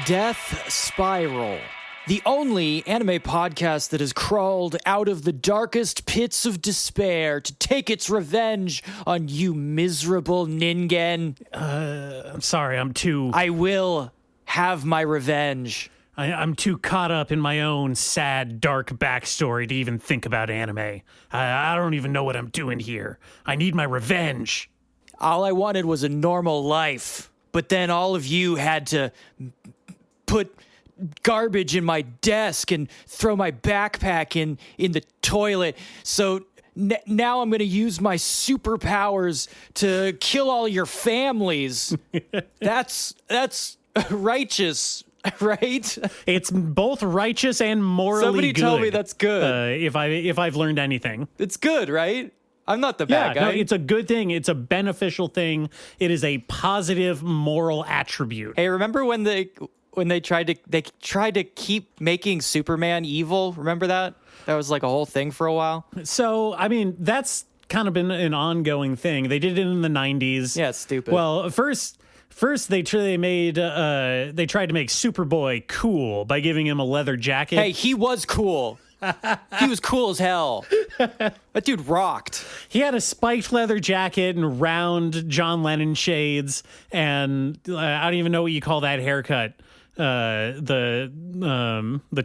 Death Spiral, the only anime podcast that has crawled out of the darkest pits of despair to take its revenge on you miserable ningen. I'm sorry, I will have my revenge. I'm too caught up in my own sad, dark backstory to even think about anime. I don't even know what I'm doing here. I need my revenge. All I wanted was a normal life, but then all of you had to put garbage in my desk and throw my backpack in the toilet. So now I'm going to use my superpowers to kill all your families. That's righteous, right? It's both righteous and morally Somebody good. tell me that's good. If I've learned anything, it's good, right? I'm not the bad guy. No, it's a good thing. It's a beneficial thing. It is a positive moral attribute. Hey, remember when they tried to keep making Superman evil? Remember that? That was like a whole thing for a while. So, I mean, that's kind of been an ongoing thing. They did it in the 90s. Yeah, it's stupid. Well, first they tried to make Superboy cool by giving him a leather jacket. Hey, he was cool. He was cool as hell. That dude rocked. He had a spiked leather jacket and round John Lennon shades, and I don't even know what you call that haircut. The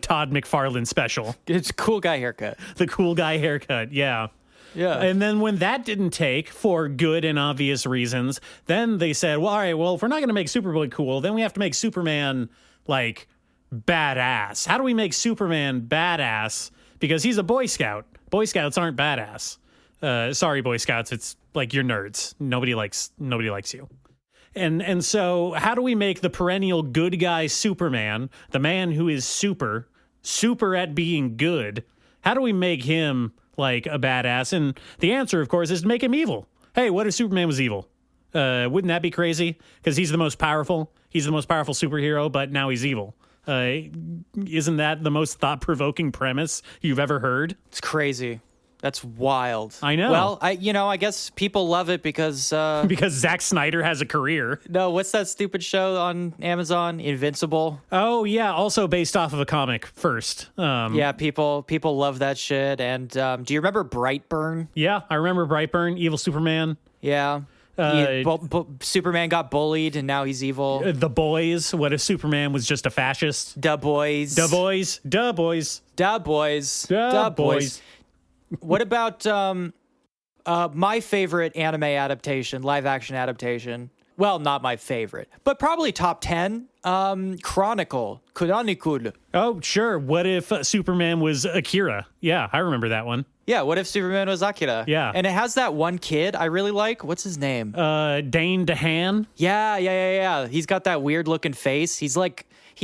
Todd McFarlane special. It's a cool guy haircut. The cool guy haircut, yeah. Yeah. And then when that didn't take for good and obvious reasons, then they said, well, all right, well, if we're not going to make Superboy cool, then we have to make Superman, like, badass. How do we make Superman badass? Because he's a Boy Scout. Boy Scouts aren't badass. Sorry, Boy Scouts. It's like you're nerds. Nobody likes you. And so how do we make the perennial good guy Superman, the man who is super at being good? How do we make him like a badass? And the answer, of course, is to make him evil. Hey, what if Superman was evil? Wouldn't that be crazy? Because he's the most powerful. He's the most powerful superhero, but now he's evil. Isn't that the most thought-provoking premise you've ever heard? It's crazy. That's wild. I know. Well, I guess people love it because because Zack Snyder has a career. No, what's that stupid show on Amazon? Invincible. Oh yeah, also based off of a comic first. Yeah, people love that shit. And do you remember Brightburn? Yeah, I remember Brightburn, evil Superman. Yeah. Superman got bullied and now he's evil. The Boys. What if Superman was just a fascist? Da Boys. Da Boys. Da Boys. Da Boys. Da Boys. What about my favorite anime adaptation, live action adaptation? Well, not my favorite, but probably top 10. Chronicle. Oh, sure. What if Superman was Akira? Yeah, I remember that one. Yeah, what if Superman was Akira? Yeah. And it has that one kid I really like. What's his name? Dane DeHaan? Yeah. He's got that weird looking face. He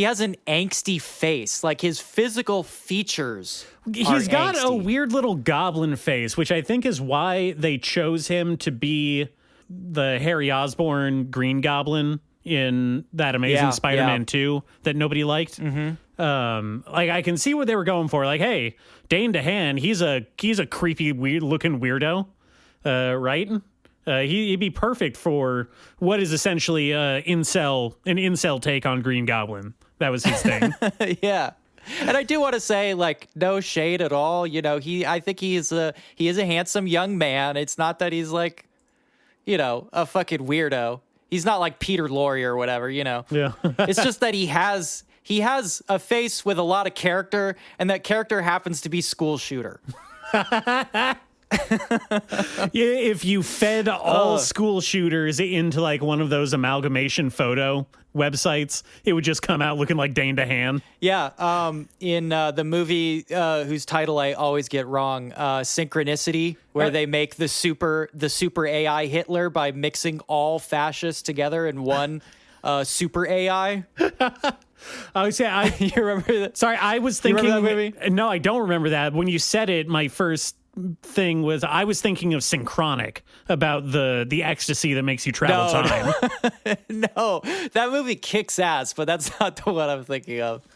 has an angsty face. Like his physical features He's got angsty. a weird little goblin face, which I think is why they chose him to be the Harry Osborn Green Goblin in that Amazing Spider-Man 2 that nobody liked. Mm-hmm. Like I can see what they were going for. Like, hey, Dane DeHaan, he's a creepy, weird looking weirdo, right? He'd be perfect for what is essentially an incel take on Green Goblin. That was his thing. Yeah. And I do want to say, like, no shade at all. I think he is a handsome young man. It's not that he's like, a fucking weirdo. He's not like Peter Lorre or whatever, Yeah. It's just that he has a face with a lot of character, and that character happens to be School Shooter. If you fed all school shooters into like one of those amalgamation photo websites, it would just come out looking like Dane DeHaan. Yeah, in the movie whose title I always get wrong, Synchronicity, where they make the super AI Hitler by mixing all fascists together in one super AI. I would say you remember that? Sorry, I was thinking. You remember that movie? No, I don't remember that. When you said it, my first thing was I was thinking of Synchronic, about the ecstasy that makes you travel time. No, that movie kicks ass, but that's not the one I'm thinking of.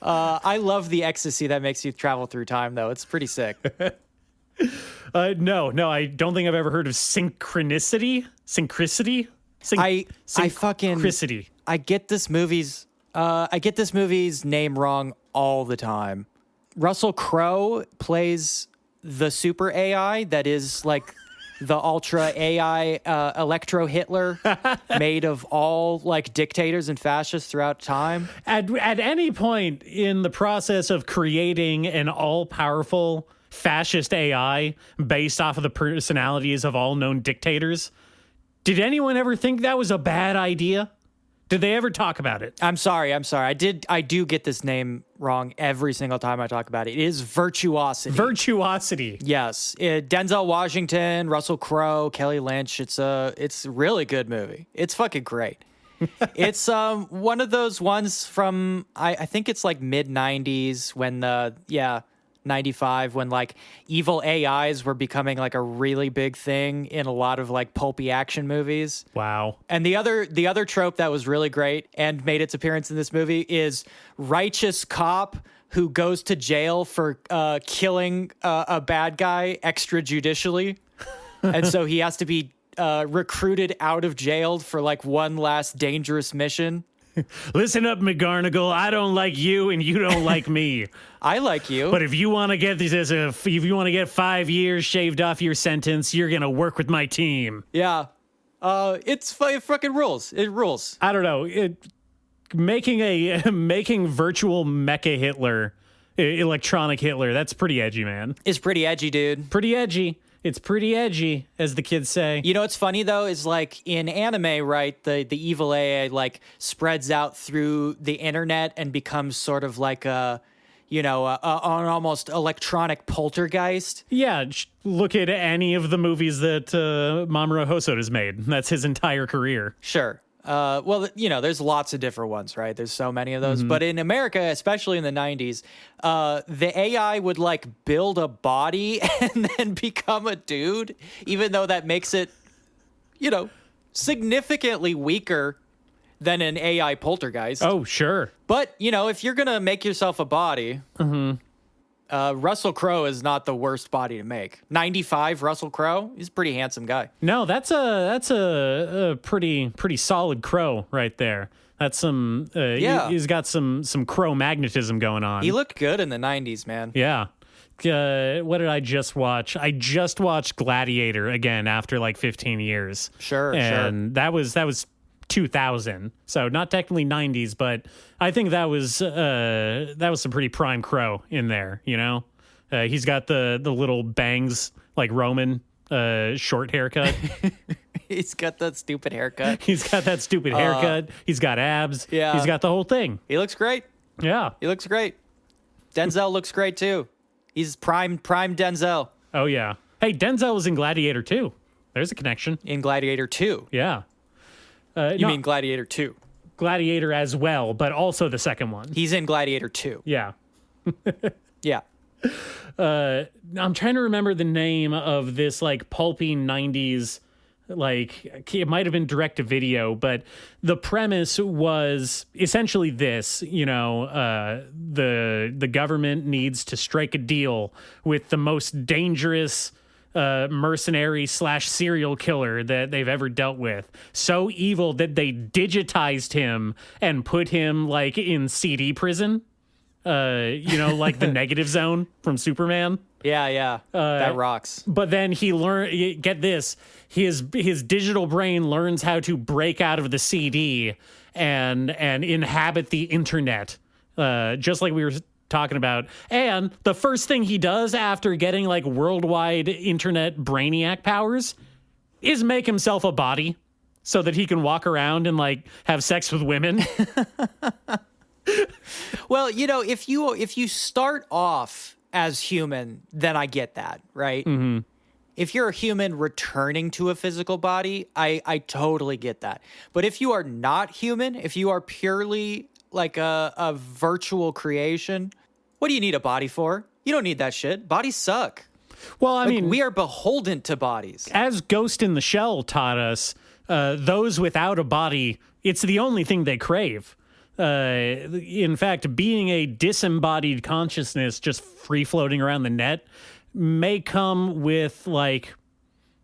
I love the ecstasy that makes you travel through time, though. It's pretty sick. No, I don't think I've ever heard of Synchronicity. Synchronicity? I get this movie's I get this movie's name wrong all the time. Russell Crowe plays the super AI that is like the ultra AI Electro Hitler made of all like dictators and fascists throughout time. At any point in the process of creating an all-powerful fascist AI based off of the personalities of all known dictators, did anyone ever think that was a bad idea? Did they ever talk about it? I'm sorry. I do get this name wrong every single time I talk about it. It is Virtuosity. Virtuosity. Yes. Denzel Washington, Russell Crowe, Kelly Lynch. It's a really good movie. It's fucking great. It's one of those ones from, I think it's like mid-90s when 95, when like evil AIs were becoming like a really big thing in a lot of like pulpy action movies. Wow. And the other trope that was really great and made its appearance in this movie is righteous cop who goes to jail for killing a bad guy extrajudicially. And so he has to be recruited out of jail for like one last dangerous mission. Listen up, McGarnagle. I don't like you, and you don't like me. I like you. But if you want to get if you want to get 5 years shaved off your sentence, you're gonna work with my team. Yeah, it fucking rules. It rules. I don't know. Making virtual mecha Hitler, electronic Hitler. That's pretty edgy, man. It's pretty edgy, dude. Pretty edgy. It's pretty edgy, as the kids say. You know what's funny, though, is like in anime, right, the evil AI like spreads out through the internet and becomes sort of like an almost electronic poltergeist. Yeah, look at any of the movies that Mamoru Hosoda has made. That's his entire career. Sure. Well, there's lots of different ones, right? There's so many of those. Mm-hmm. But in America, especially in the 90s, the AI would like build a body and then become a dude, even though that makes it, significantly weaker than an AI poltergeist. Oh, sure. But, if you're going to make yourself a body, Russell Crowe is not the worst body to make. 95 Russell Crowe, he's a pretty handsome guy. No, that's a pretty solid Crowe right there. That's some he's got some Crowe magnetism going on. He looked good in the 90s, man. Yeah. What did I just watch? I just watched Gladiator again after like 15 years. Sure. And that was 2000, so not technically 90s, but I think that was some pretty prime Crowe in there. He's got the little bangs like Roman, short haircut. He's got that stupid haircut. He's got abs. Yeah, he's got the whole thing. He looks great. Yeah, he looks great. Denzel looks great too. He's prime Denzel. Oh yeah. Hey, Denzel was in Gladiator 2. There's a connection. In Gladiator 2. Yeah. You mean Gladiator 2? Gladiator as well, but also the second one. He's in Gladiator 2. Yeah. Yeah. I'm trying to remember the name of this like pulpy 90s, like it might have been direct to video, but the premise was essentially this, the government needs to strike a deal with the most dangerous mercenary / serial killer that they've ever dealt with. So evil that they digitized him and put him like in CD prison. Like the negative zone from Superman. Yeah. That rocks. But then he learned, get this, his digital brain learns how to break out of the CD and inhabit the internet. Just like we were talking about. And the first thing he does after getting like worldwide internet brainiac powers is make himself a body so that he can walk around and like have sex with women. Well, if you start off as human, then I get that, right? Mm-hmm. If you're a human returning to a physical body, I totally get that. But if you are not human, if you are purely like a virtual creation, what do you need a body for? You don't need that shit. Bodies suck. Well, I mean, we are beholden to bodies. As Ghost in the Shell taught us, those without a body, it's the only thing they crave. In fact, being a disembodied consciousness just free floating around the net may come with like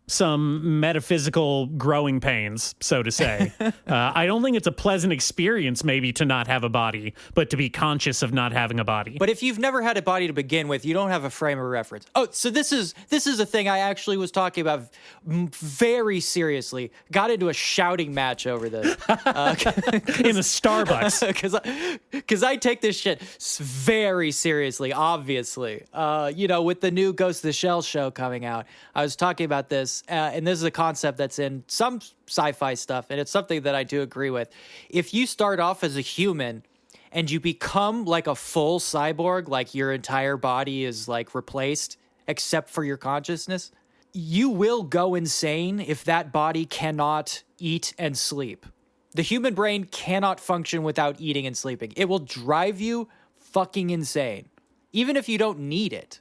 some metaphysical growing pains, so to say. I don't think it's a pleasant experience, maybe, to not have a body, but to be conscious of not having a body. But if you've never had a body to begin with, you don't have a frame of reference. Oh, so this is a thing I actually was talking about very seriously. Got into a shouting match over this. In a Starbucks. Because I take this shit very seriously, obviously. With the new Ghost of the Shell show coming out, I was talking about this, and this is a concept that's in some sci-fi stuff, and it's something that I do agree with. If you start off as a human and you become like a full cyborg, like your entire body is like replaced except for your consciousness, you will go insane if that body cannot eat and sleep. The human brain cannot function without eating and sleeping. It will drive you fucking insane. Even if you don't need it,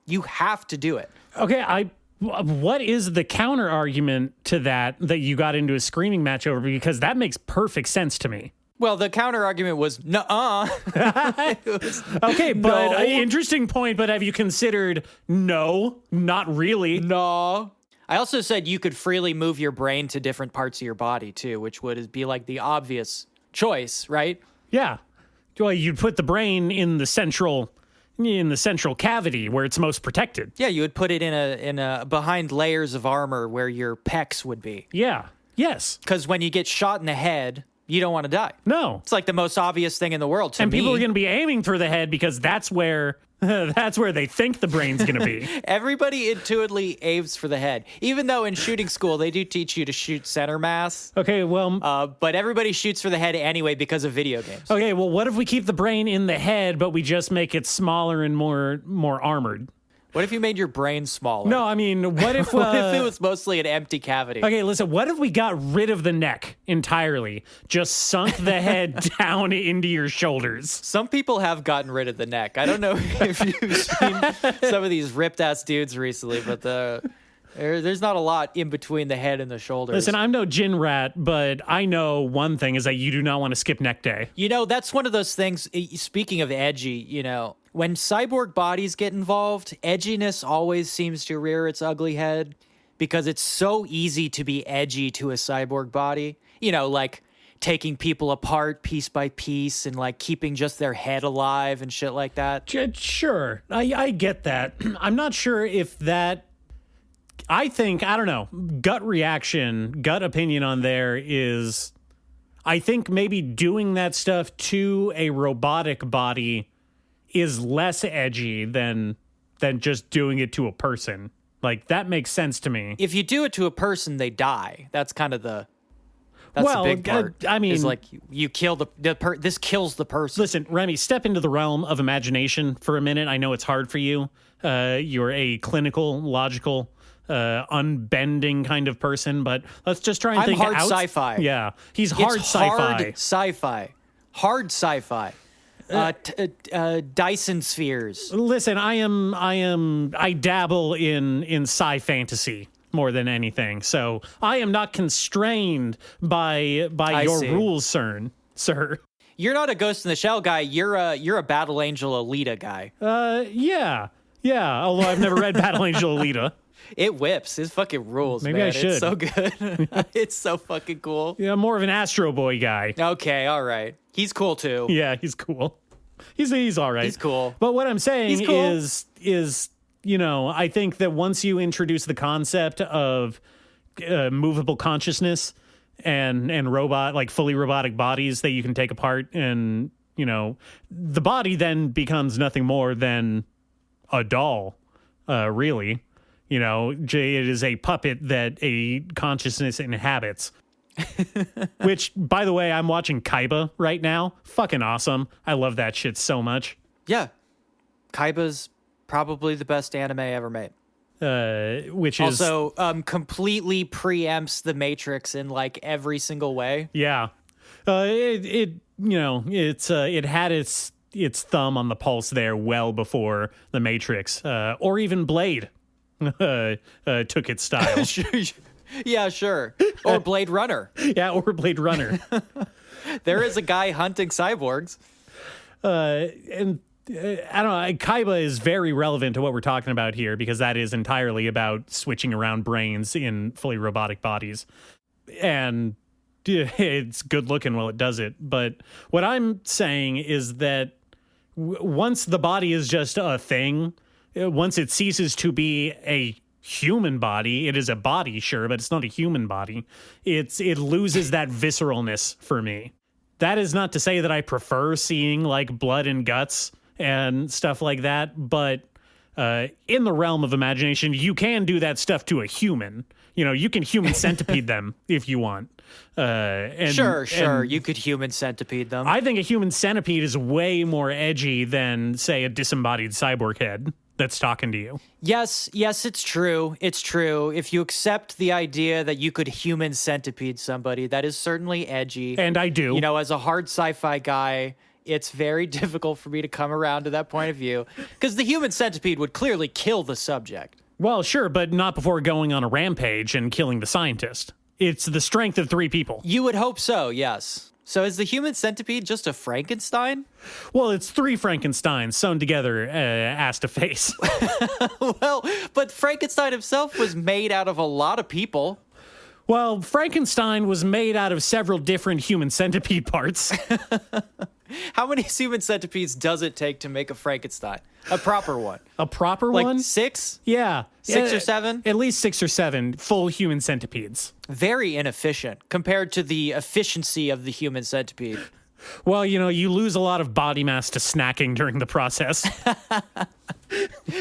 you have to do it. Okay, what is the counter argument to that you got into a screaming match over? Because that makes perfect sense to me. Well, the counter argument was, nuh-uh. Okay, but No. interesting point, but have you considered no, not really? No. I also said you could freely move your brain to different parts of your body, too, which would be like the obvious choice, right? Yeah. Well, you'd put the brain in the central cavity where it's most protected. Yeah, you would put it in a behind layers of armor where your pecs would be. Yeah. Yes. Because when you get shot in the head, you don't want to die. No. It's like the most obvious thing in the world to me. And people are going to be aiming for the head because that's where they think the brain's going to be. Everybody intuitively aims for the head, even though in shooting school they do teach you to shoot center mass. Okay, well, But everybody shoots for the head anyway because of video games. okay, well, what if we keep the brain in the head, but we just make it smaller and more armored? What if you made your brain smaller? No, I mean, what if What if it was mostly an empty cavity? Okay, listen, what if we got rid of the neck entirely? Just sunk the head down into your shoulders. Some people have gotten rid of the neck. I don't know if you've seen some of these ripped ass dudes recently, but there's not a lot in between the head and the shoulders. Listen, I'm no gin rat, but I know one thing is that you do not want to skip neck day. That's one of those things, speaking of edgy, when cyborg bodies get involved, edginess always seems to rear its ugly head because it's so easy to be edgy to a cyborg body. Like taking people apart piece by piece and like keeping just their head alive and shit like that. Sure, I get that. I'm not sure if that... I don't know, gut opinion on there is, I think maybe doing that stuff to a robotic body is less edgy than just doing it to a person. Like, that makes sense to me. If you do it to a person, they die. That's kind of the big part. I mean, is like you kill this kills the person. Listen, Remy, step into the realm of imagination for a minute. I know it's hard for you. You're a clinical, logical, unbending kind of person, but let's just try and think hard out. Sci-fi. Yeah, he's hard sci-fi. Hard sci-fi. Dyson spheres. Listen, I dabble in sci fantasy more than anything, so I am not constrained by your rules, sir. You're not a Ghost in the Shell guy. You're a Battle Angel Alita guy. Yeah. Although I've never read Battle Angel Alita. It whips. It fucking rules. Maybe man. I should. It's so good. It's so fucking cool. Yeah, more of an Astro Boy guy. Okay, all right. He's cool too. Yeah, he's cool. He's all right. He's cool. But what I'm saying cool. is I think that once you introduce the concept of movable consciousness and robot, like fully robotic bodies that you can take apart, and the body then becomes nothing more than a doll, really. It is a puppet that a consciousness inhabits. Which, by the way, I'm watching Kaiba right now. Fucking awesome. I love that shit so much. Yeah. Kaiba's probably the best anime ever made. Which is also completely preempts the Matrix in like every single way. Yeah. It had its thumb on the pulse there well before the Matrix, or even Blade took its style. Yeah, sure. Or Blade Runner. Yeah, or Blade Runner. There is a guy hunting cyborgs. And I don't know. Kaiba is very relevant to what we're talking about here because that is entirely about switching around brains in fully robotic bodies. And it's good looking while it does it. But what I'm saying is that once the body is just a thing, once it ceases to be a human body, it is a body, sure, but it's not a human body. It loses that visceralness for me. That is not to say that I prefer seeing like blood and guts and stuff like that, but in the realm of imagination, you can do that stuff to a human. You know, you can human centipede them if you want. Sure, you could human centipede them. I think a human centipede is way more edgy than, say, a disembodied cyborg head that's talking to you. Yes, it's true. It's true. If you accept the idea that you could human centipede somebody, that is certainly edgy. And I do. You know, as a hard sci-fi guy, it's very difficult for me to come around to that point of view because the human centipede would clearly kill the subject. Well, sure, but not before going on a rampage and killing the scientist. It's the strength of 3 people. You would hope so, yes. So is the human centipede just a Frankenstein? Well, it's 3 Frankensteins sewn together ass to face. Well, but Frankenstein himself was made out of a lot of people. Well, Frankenstein was made out of several different human centipede parts. How many human centipedes does it take to make a Frankenstein? A proper one. A proper like one? 6? Yeah. 6 or 7? At least 6 or 7 full human centipedes. Very inefficient compared to the efficiency of the human centipede. Well, you know, you lose a lot of body mass to snacking during the process.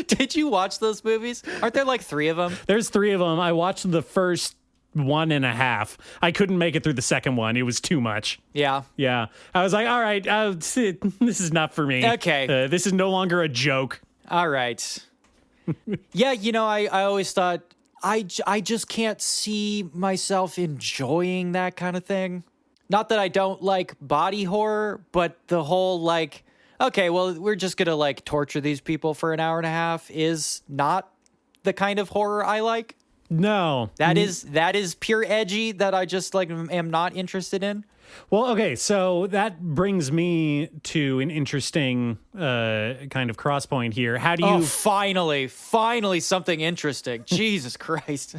Did you watch those movies? Aren't there like 3 of them? There's 3 of them. I watched the first 1.5. I couldn't make it through the second one. It was too much. Yeah. Yeah. I was like, all right, this is not for me. Okay. This is no longer a joke. All right. Yeah, you know, I always thought I just can't see myself enjoying that kind of thing. Not that I don't like body horror, but the whole like, okay, well, we're just going to like torture these people for an hour and a half is not the kind of horror I like. No. That is pure edgy that I just like am not interested in. Well, okay, so that brings me to an interesting kind of cross point here. How do you... Oh, finally something interesting. Jesus Christ.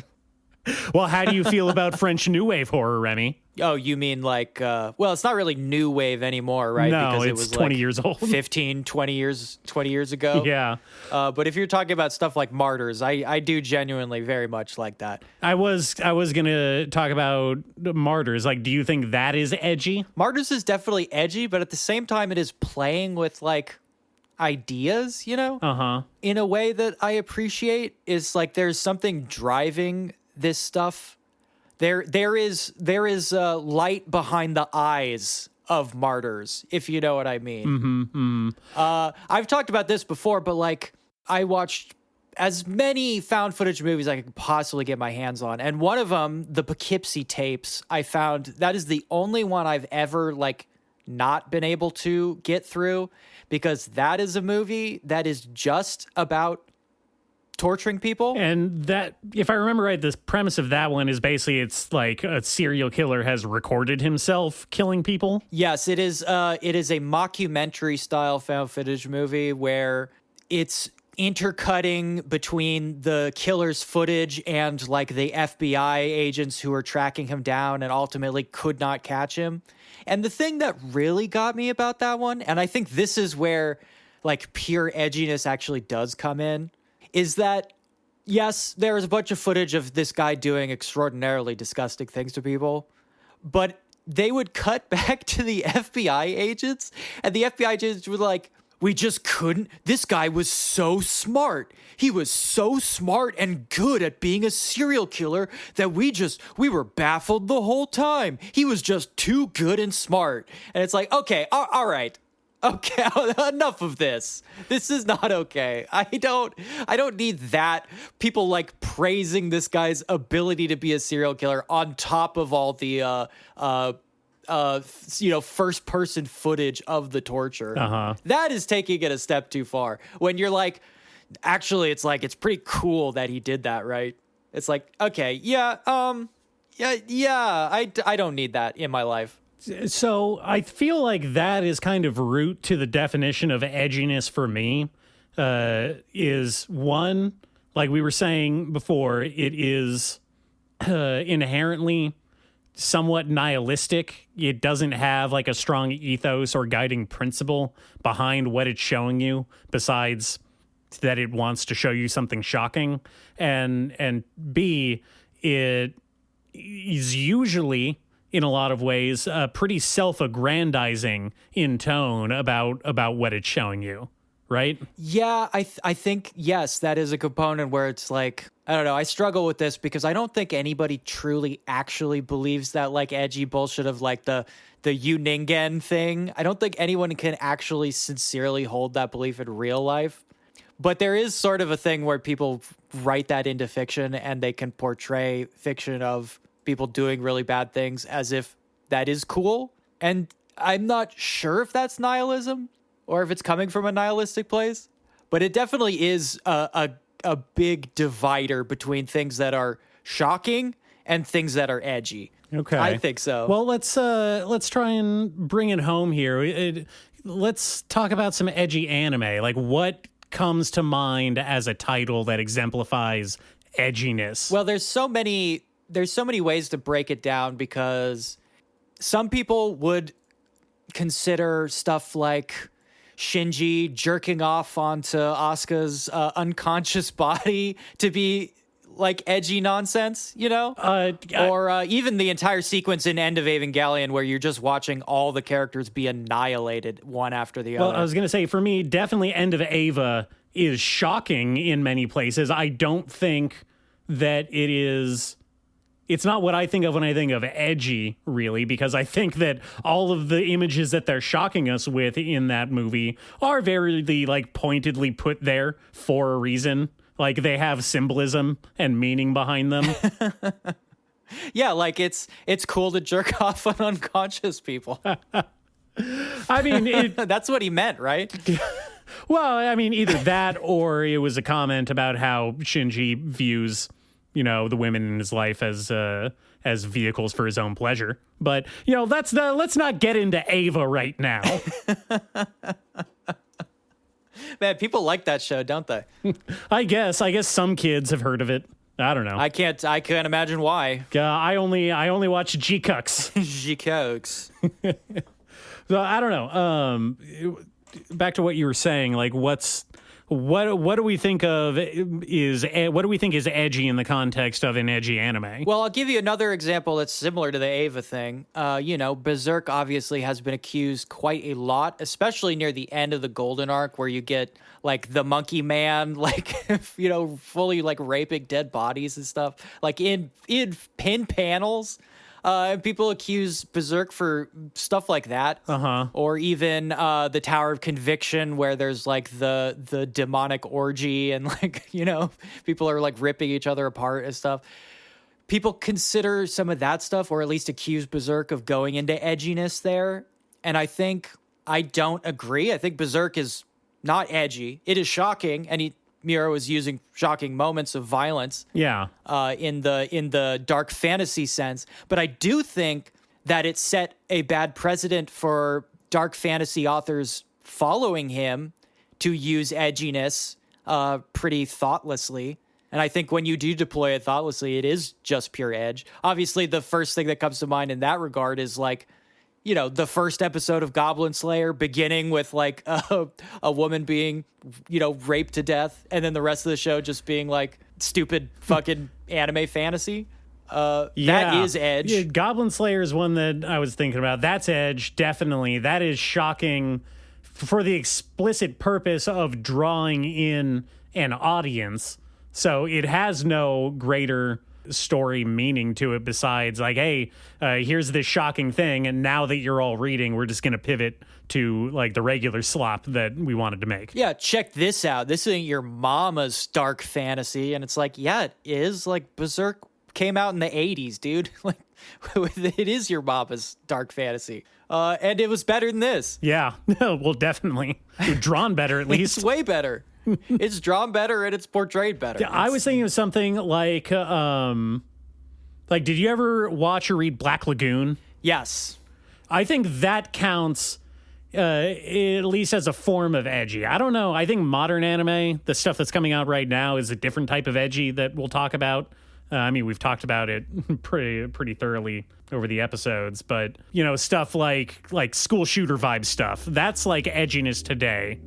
Well, how do you feel about French New Wave horror, Remy? Oh, you mean like, well, it's not really new wave anymore, right? No, because it's it was 20 like yeto 20 years ago. Yeah. But if you're talking about stuff like Martyrs, I do genuinely very much like that. I was going to talk about Martyrs. Like, do you think that is edgy? Martyrs is definitely edgy, but at the same time, it is playing with like ideas, you know? Uh-huh. In a way that I appreciate is like there's something driving this stuff. There is light behind the eyes of Martyrs, if you know what I mean. Mm-hmm. I've talked about this before, but like I watched as many found footage movies I could possibly get my hands on, and one of them, the Poughkeepsie tapes, I found that is the only one I've ever like not been able to get through because that is a movie that is just about torturing people. And that, if I remember right, the premise of that one is basically it's like a serial killer has recorded himself killing people. Yes, it is a mockumentary style found footage movie where it's intercutting between the killer's footage and like the FBI agents who are tracking him down and ultimately could not catch him. And the thing that really got me about that one, and I think this is where like pure edginess actually does come in, is that, yes, there is a bunch of footage of this guy doing extraordinarily disgusting things to people, but they would cut back to the FBI agents, and the FBI agents were like, we just couldn't. This guy was so smart. He was so smart and good at being a serial killer that we were baffled the whole time. He was just too good and smart. And it's like, okay, all right. Okay, enough of this. This is not okay. I don't need that. People like praising this guy's ability to be a serial killer on top of all the first person footage of the torture. Uh-huh. That is taking it a step too far. When you're like, actually, it's like it's pretty cool that he did that, right? It's like, okay, I don't need that in my life. So I feel like that is kind of root to the definition of edginess for me. Is one, like we were saying before, it is inherently somewhat nihilistic. It doesn't have like a strong ethos or guiding principle behind what it's showing you, besides that it wants to show you something shocking. And B, it is usually, in a lot of ways, pretty self-aggrandizing in tone about what it's showing you, right? Yeah, I think, yes, that is a component where it's like, I don't know, I struggle with this because I don't think anybody truly actually believes that like edgy bullshit of like the Yuningen thing. I don't think anyone can actually sincerely hold that belief in real life. But there is sort of a thing where people write that into fiction and they can portray fiction of people doing really bad things as if that is cool. And I'm not sure if that's nihilism or if it's coming from a nihilistic place, but it definitely is a big divider between things that are shocking and things that are edgy. Okay. I think so. Well, let's try and bring it home here. Let's talk about some edgy anime. Like, what comes to mind as a title that exemplifies edginess? Well, there's so many ways to break it down, because some people would consider stuff like Shinji jerking off onto Asuka's unconscious body to be like edgy nonsense, you know? Or even the entire sequence in End of Evangelion where you're just watching all the characters be annihilated one after the other. Well, I was going to say, for me, definitely End of Eva is shocking in many places. I don't think that it's not what I think of when I think of edgy, really, because I think that all of the images that they're shocking us with in that movie are very, like, pointedly put there for a reason. Like, they have symbolism and meaning behind them. Yeah, like it's cool to jerk off on unconscious people. I mean, that's what he meant, right? Well, I mean, either that or it was a comment about how Shinji views, you know, the women in his life as vehicles for his own pleasure. But, you know, let's not get into Ava right now. Man, people like that show, don't they? I guess some kids have heard of it. I don't know. I can't imagine why. I only watch G-Cucks. G-Cokes. So I don't know. Back to what you were saying, like what do we think is edgy in the context of an edgy anime? Well, I'll give you another example that's similar to the Ava thing. Berserk obviously has been accused quite a lot, especially near the end of the Golden Arc, where you get like the monkey man, like, fully like raping dead bodies and stuff, like in pin panels. And people accuse Berserk for stuff like that. Or even the Tower of Conviction, where there's like the demonic orgy and like, people are like ripping each other apart and stuff. People consider some of that stuff, or at least accuse Berserk of going into edginess there. And I don't agree. I think Berserk is not edgy. It is shocking, and Miro is using shocking moments of violence. Yeah. In the dark fantasy sense. But I do think that it set a bad precedent for dark fantasy authors following him to use edginess pretty thoughtlessly. And I think when you do deploy it thoughtlessly, it is just pure edge. Obviously, the first thing that comes to mind in that regard is like, the first episode of Goblin Slayer beginning with like a woman being, raped to death, and then the rest of the show just being like stupid fucking anime fantasy. That is edge. Yeah, Goblin Slayer is one that I was thinking about. That's edge, definitely. That is shocking for the explicit purpose of drawing in an audience. So it has no greater story meaning to it besides like, hey, here's this shocking thing, and now that you're all reading, we're just gonna pivot to like the regular slop that we wanted to make. Yeah, check this out. This isn't your mama's dark fantasy. And it's like, yeah, it is. Like, Berserk came out in the 80s, dude. Like, it is your mama's dark fantasy. And it was better than this. Yeah, well, definitely. Drawn better, at least. It's way better. It's drawn better and it's portrayed better. I was thinking of something like did you ever watch or read Black Lagoon? Yes. I think that counts at least as a form of edgy. I don't know. I think modern anime, the stuff that's coming out right now, is a different type of edgy that we'll talk about. We've talked about it pretty thoroughly over the episodes, but stuff like school shooter vibe stuff, that's like edginess today.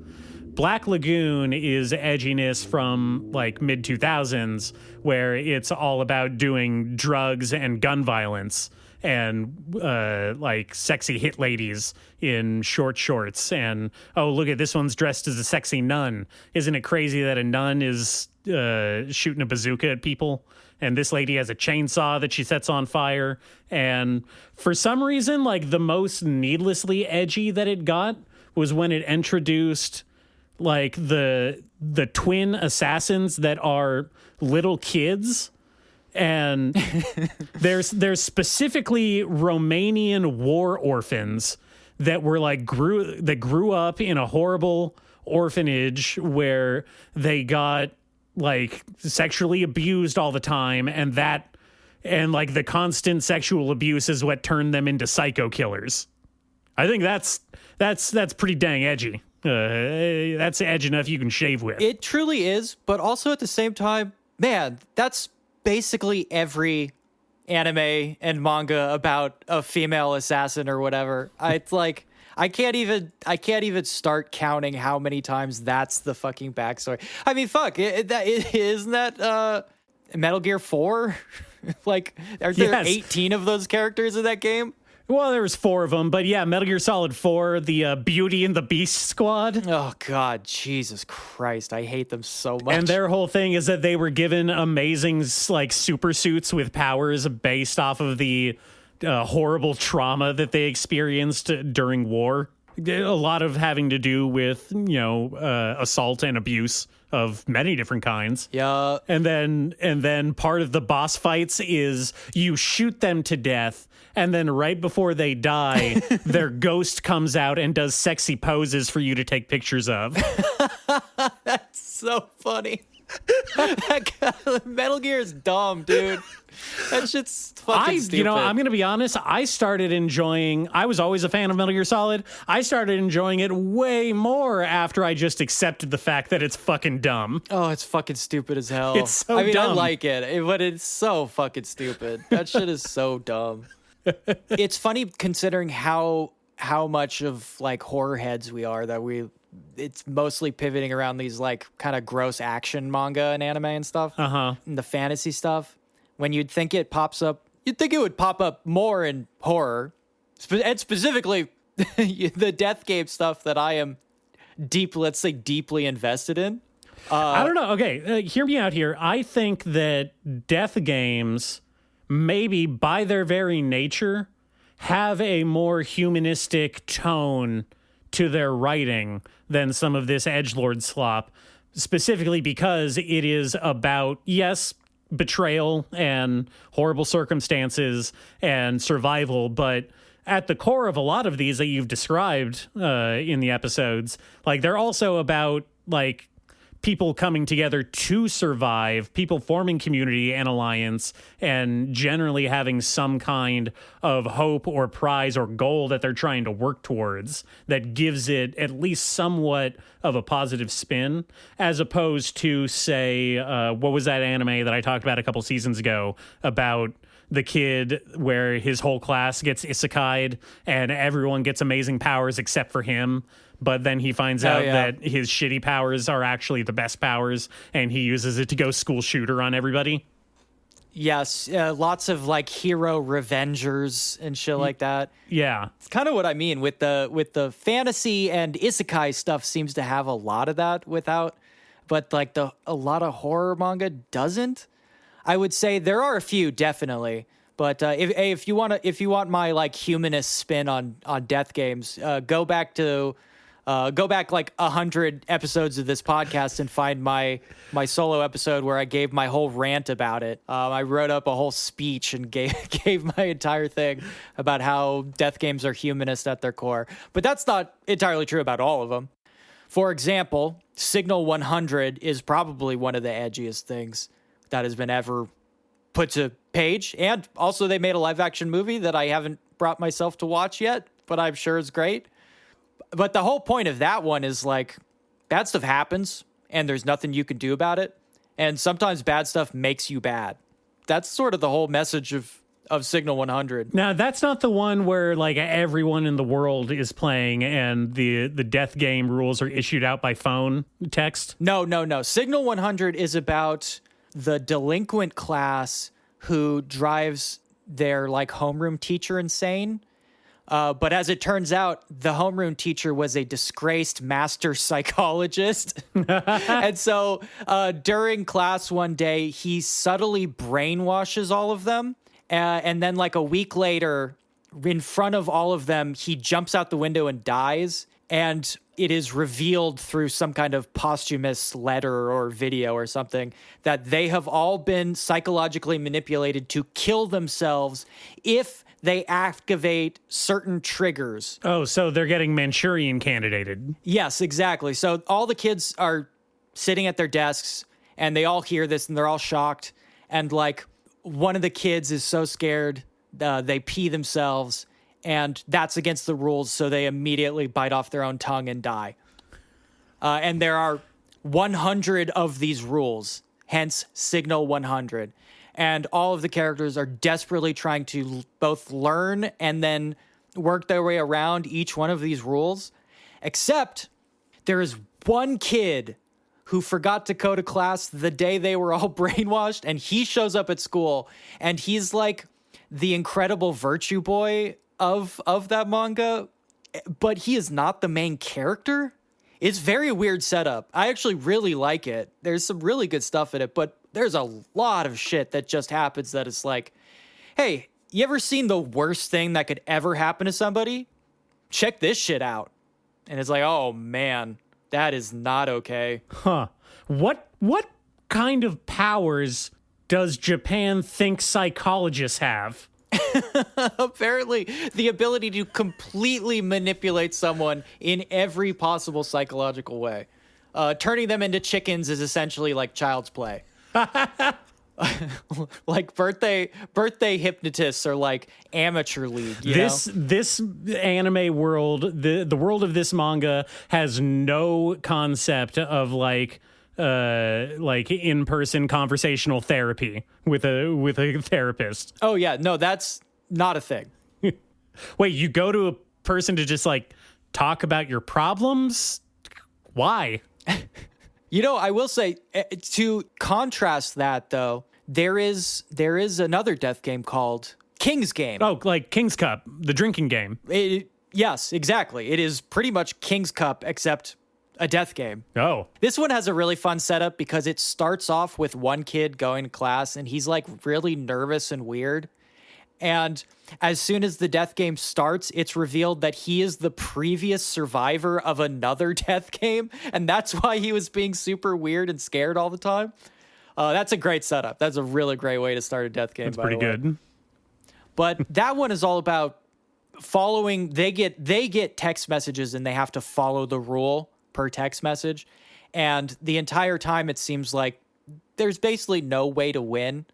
Black Lagoon is edginess from like mid 2000s, where it's all about doing drugs and gun violence and like sexy hit ladies in short shorts. And, oh, look at this one's dressed as a sexy nun. Isn't it crazy that a nun is shooting a bazooka at people? And this lady has a chainsaw that she sets on fire. And for some reason, like the most needlessly edgy that it got was when it introduced like the twin assassins that are little kids. And there's specifically Romanian war orphans that were like grew up in a horrible orphanage where they got like sexually abused all the time, and like the constant sexual abuse is what turned them into psycho killers. I think that's pretty dang edgy. That's edge enough you can shave with. It truly is, but also at the same time, man, that's basically every anime and manga about a female assassin or whatever. It's like I can't even start counting how many times that's the fucking backstory. I mean, fuck, isn't that Metal Gear 4? Like, are there 18 of those characters in that game? Well, there was 4 of them, but yeah, Metal Gear Solid 4, the Beauty and the Beast squad. Oh, God, Jesus Christ, I hate them so much. And their whole thing is that they were given amazing, like, super suits with powers based off of the horrible trauma that they experienced during war. A lot of having to do with, assault and abuse of many different kinds. Yeah. And then part of the boss fights is you shoot them to death, and then right before they die, their ghost comes out and does sexy poses for you to take pictures of. That's so funny. Metal Gear is dumb, dude. That shit's fucking stupid. I'm going to be honest. I was always a fan of Metal Gear Solid. I started enjoying it way more after I just accepted the fact that it's fucking dumb. Oh, it's fucking stupid as hell. It's so dumb. I like it, but it's so fucking stupid. That shit is so dumb. It's funny considering how much of like horror heads we are that it's mostly pivoting around these like kind of gross action manga and anime and stuff. Uh-huh. And the fantasy stuff. When you'd think it pops up, you'd think it would pop up more in horror. And specifically the death game stuff that I am deeply invested in. I don't know. Okay, hear me out here. I think that death games, maybe by their very nature, have a more humanistic tone to their writing than some of this edgelord slop, specifically because it is about, yes, betrayal and horrible circumstances and survival, but at the core of a lot of these that you've described in the episodes, like they're also about like people coming together to survive, people forming community and alliance, and generally having some kind of hope or prize or goal that they're trying to work towards that gives it at least somewhat of a positive spin, as opposed to, say, what was that anime that I talked about a couple seasons ago about the kid where his whole class gets isekai'd and everyone gets amazing powers except for him? But then he finds out that his shitty powers are actually the best powers, and he uses it to go school shooter on everybody. Yes, lots of like hero revengers and shit like that. Yeah, it's kind of what I mean with the fantasy and isekai stuff. Seems to have a lot of that but like a lot of horror manga doesn't. I would say there are a few definitely. But if you want my like humanist spin on death games, go back like 100 episodes of this podcast and find my solo episode where I gave my whole rant about it. I wrote up a whole speech and gave my entire thing about how death games are humanist at their core. But that's not entirely true about all of them. For example, Signal 100 is probably one of the edgiest things that has been ever put to page. And also they made a live action movie that I haven't brought myself to watch yet. but I'm sure it's great. But the whole point of that one is like, bad stuff happens and there's nothing you can do about it. And sometimes bad stuff makes you bad. That's sort of the whole message of Signal 100. Now, that's not the one where like everyone in the world is playing and the death game rules are issued out by phone text. No. Signal 100 is about the delinquent class who drives their like homeroom teacher insane. But as it turns out, the homeroom teacher was a disgraced master psychologist. And so during class one day, he subtly brainwashes all of them. And then like a week later, in front of all of them, he jumps out the window and dies. And it is revealed through some kind of posthumous letter or video or something that they have all been psychologically manipulated to kill themselves if they activate certain triggers. Oh, so they're getting Manchurian candidated. Yes, exactly. So all the kids are sitting at their desks and they all hear this and they're all shocked. And like one of the kids is so scared, they pee themselves. And that's against the rules, so they immediately bite off their own tongue and die. And there are 100 of these rules, hence Signal 100. And all of the characters are desperately trying to both learn and then work their way around each one of these rules. Except there is one kid who forgot to go to class the day they were all brainwashed, and he shows up at school, and he's like the incredible virtue boy of that manga, but he is not the main character. It's very weird setup. I actually really like it. There's some really good stuff in it, but there's a lot of shit that just happens that it's like, hey, you ever seen the worst thing that could ever happen to somebody? Check this shit out. And it's like, oh man, that is not okay. Huh. What kind of powers does Japan think psychologists have? Apparently, the ability to completely manipulate someone in every possible psychological way. Turning them into chickens is essentially like child's play. Like birthday hypnotists are like amateur league. This anime world, the world of this manga has no concept of like in-person conversational therapy with a therapist. Oh yeah, no, that's not a thing. Wait, you go to a person to just like talk about your problems? Why? I will say, to contrast that though, there is another death game called King's Game. Oh, like King's Cup, the drinking game. Yes, exactly. It is pretty much King's Cup except a death game. Oh. This one has a really fun setup because it starts off with one kid going to class and he's like really nervous and weird. And as soon as the death game starts, it's revealed that he is the previous survivor of another death game. And that's why he was being super weird and scared all the time. That's a great setup. That's a really great way to start a death game. That's pretty good. But that one is all about following. They get text messages and they have to follow the rule per text message. And the entire time it seems like there's basically no way to win.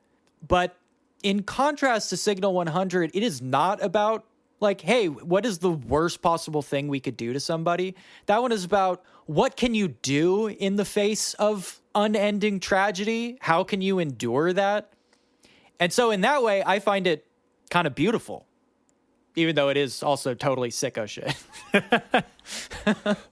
But in contrast to Signal 100, it is not about like, hey, what is the worst possible thing we could do to somebody? That one is about what can you do in the face of unending tragedy? How can you endure that? And so in that way, I find it kind of beautiful, even though it is also totally sicko shit.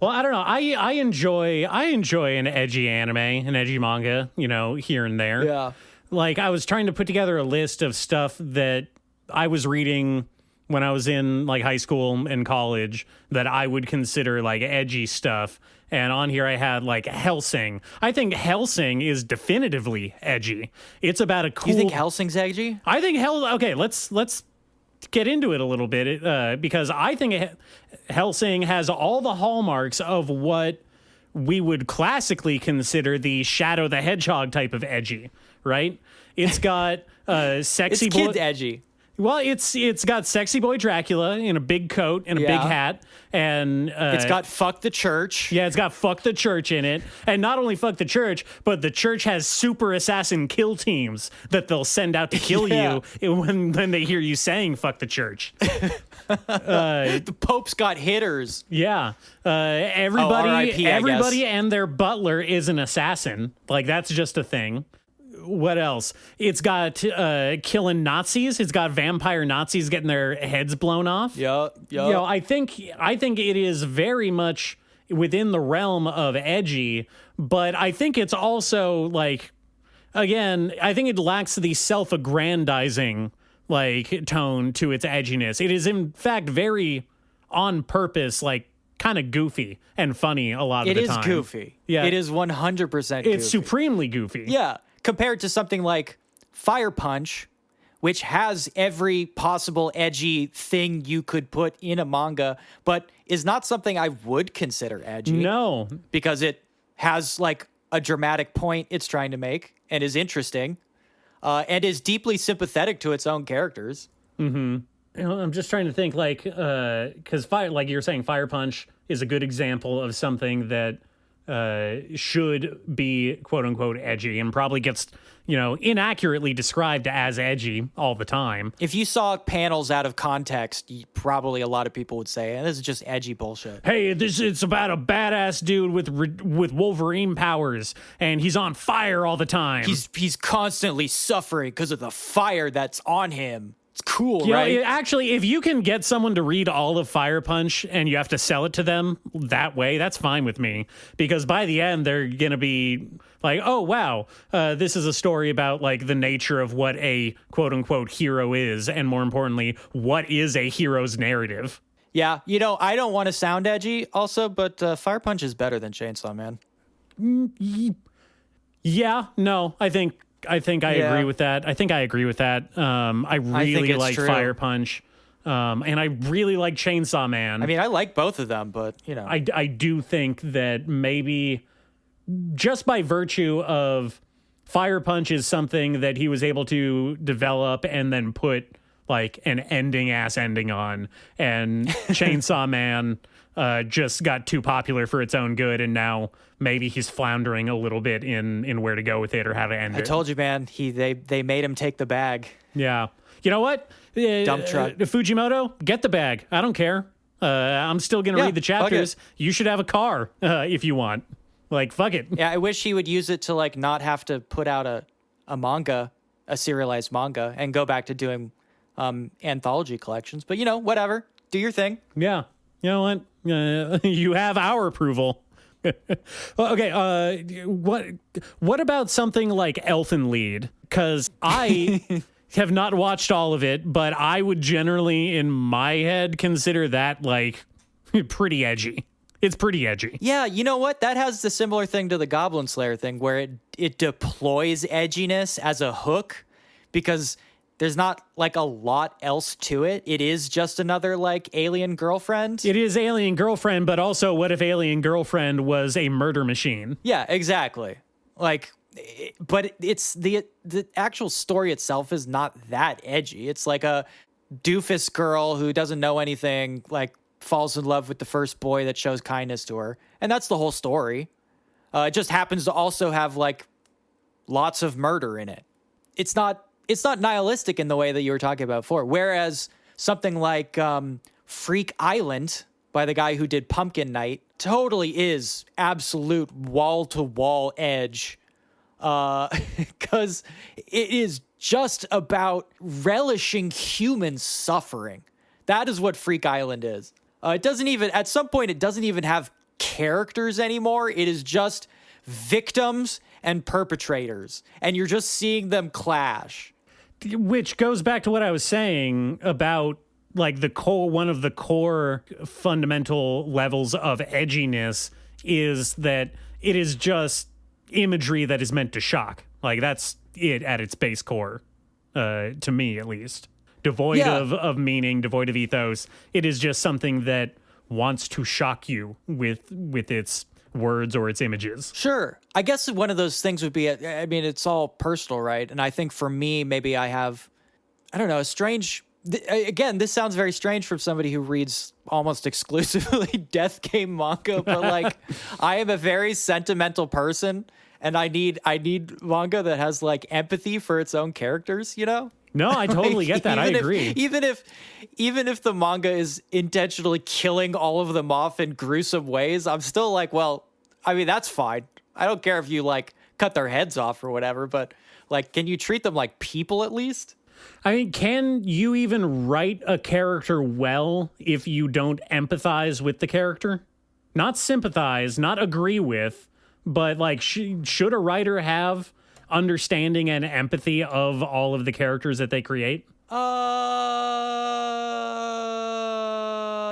Well, I don't know. I enjoy an edgy anime, an edgy manga, here and there. Yeah. Like, I was trying to put together a list of stuff that I was reading when I was in, like, high school and college that I would consider, like, edgy stuff. And on here I had, like, Hellsing. I think Hellsing is definitively edgy. It's about a cool... You think Hellsing's edgy? I think Okay, let's get into it a little bit, because I think Hellsing has all the hallmarks of what we would classically consider the Shadow the Hedgehog type of edgy, right? It's got sexy... It's kid edgy. Well, it's got sexy boy Dracula in a big coat and a big hat, and it's got fuck the church. Yeah, it's got fuck the church in it, and not only fuck the church, but the church has super assassin kill teams that they'll send out to kill you when they hear you saying fuck the church. The Pope's got hitters. Yeah, everybody, RIP, everybody, and their butler is an assassin. Like that's just a thing. What else? It's got killing Nazis. It's got vampire Nazis getting their heads blown off. Yeah. You know, I think it is very much within the realm of edgy, but I think it's also like, again, I think it lacks the self-aggrandizing like tone to its edginess. It is in fact very on purpose, like kind of goofy and funny a lot of the time. It is goofy. Yeah. It is 100% goofy. It's supremely goofy. Yeah. Compared to something like Fire Punch, which has every possible edgy thing you could put in a manga, but is not something I would consider edgy. No. Because it has like a dramatic point it's trying to make and is interesting and is deeply sympathetic to its own characters. Mm-hmm. You know, I'm just trying to think like, because like you're saying, Fire Punch is a good example of something that should be quote unquote edgy and probably gets, you know, inaccurately described as edgy all the time. If you saw panels out of context, probably a lot of people would say, this is just edgy bullshit. Hey, it's about a badass dude with Wolverine powers, and he's on fire all the time. He's constantly suffering because of the fire that's on him. It's cool, you right? know, actually, if you can get someone to read all of Fire Punch and you have to sell it to them that way, that's fine with me. Because by the end, they're going to be like, oh, wow, this is a story about like the nature of what a quote unquote hero is. And more importantly, what is a hero's narrative? Yeah, you know, I don't want to sound edgy also, but Fire Punch is better than Chainsaw Man. Yeah, no, I think I agree with that. I think I agree with that. I really like Fire Punch. And I really like Chainsaw Man. I mean, I like both of them, but, you know. I do think that maybe just by virtue of Fire Punch is something that he was able to develop and then put like an ending on. And Chainsaw Man just got too popular for its own good, and now maybe he's floundering a little bit in where to go with it or how to end it. I told you, man. They made him take the bag. Yeah. You know what? Dump truck. Fujimoto, get the bag. I don't care. I'm still going to read the chapters. You should have a car if you want. Like, fuck it. Yeah, I wish he would use it to, like, not have to put out a manga, a serialized manga, and go back to doing anthology collections. But, you know, whatever. Do your thing. Yeah. You know what? You have our approval. Okay, what about something like Elfen Lied? Because I have not watched all of it, but I would generally, in my head, consider that, like, pretty edgy. It's pretty edgy. Yeah, you know what? That has the similar thing to the Goblin Slayer thing, where it deploys edginess as a hook, because there's not like a lot else to it. It is just another like alien girlfriend. It is Alien Girlfriend, but also what if Alien Girlfriend was a murder machine? Yeah, exactly. Like, but it's the actual story itself is not that edgy. It's like a doofus girl who doesn't know anything, like falls in love with the first boy that shows kindness to her. And that's the whole story. It just happens to also have like lots of murder in it. It's not nihilistic in the way that you were talking about before. Whereas something like Freak Island by the guy who did Pumpkin Night totally is absolute wall-to-wall edge. Because it is just about relishing human suffering. That is what Freak Island is. It doesn't even, at some point, it doesn't even have characters anymore. It is just victims and perpetrators. And you're just seeing them clash. Which goes back to what I was saying about like one of the core fundamental levels of edginess is that it is just imagery that is meant to shock. Like that's it at its base core, to me at least. Devoid of meaning, devoid of ethos. It is just something that wants to shock you with its words or its images. Sure. I guess one of those things would be, I mean, it's all personal, right? And I think for me, maybe I have, I don't know, a strange Again, this sounds very strange from somebody who reads almost exclusively death game manga, but like I am a very sentimental person and I need manga that has like empathy for its own characters, you know? No, I totally Like, get that. I agree. Even if the manga is intentionally killing all of them off in gruesome ways, I'm still like, well, I mean, that's fine. I don't care if you like cut their heads off or whatever, but like, can you treat them like people at least? I mean, can you even write a character well if you don't empathize with the character? Not sympathize, not agree with, but like, should a writer have understanding and empathy of all of the characters that they create?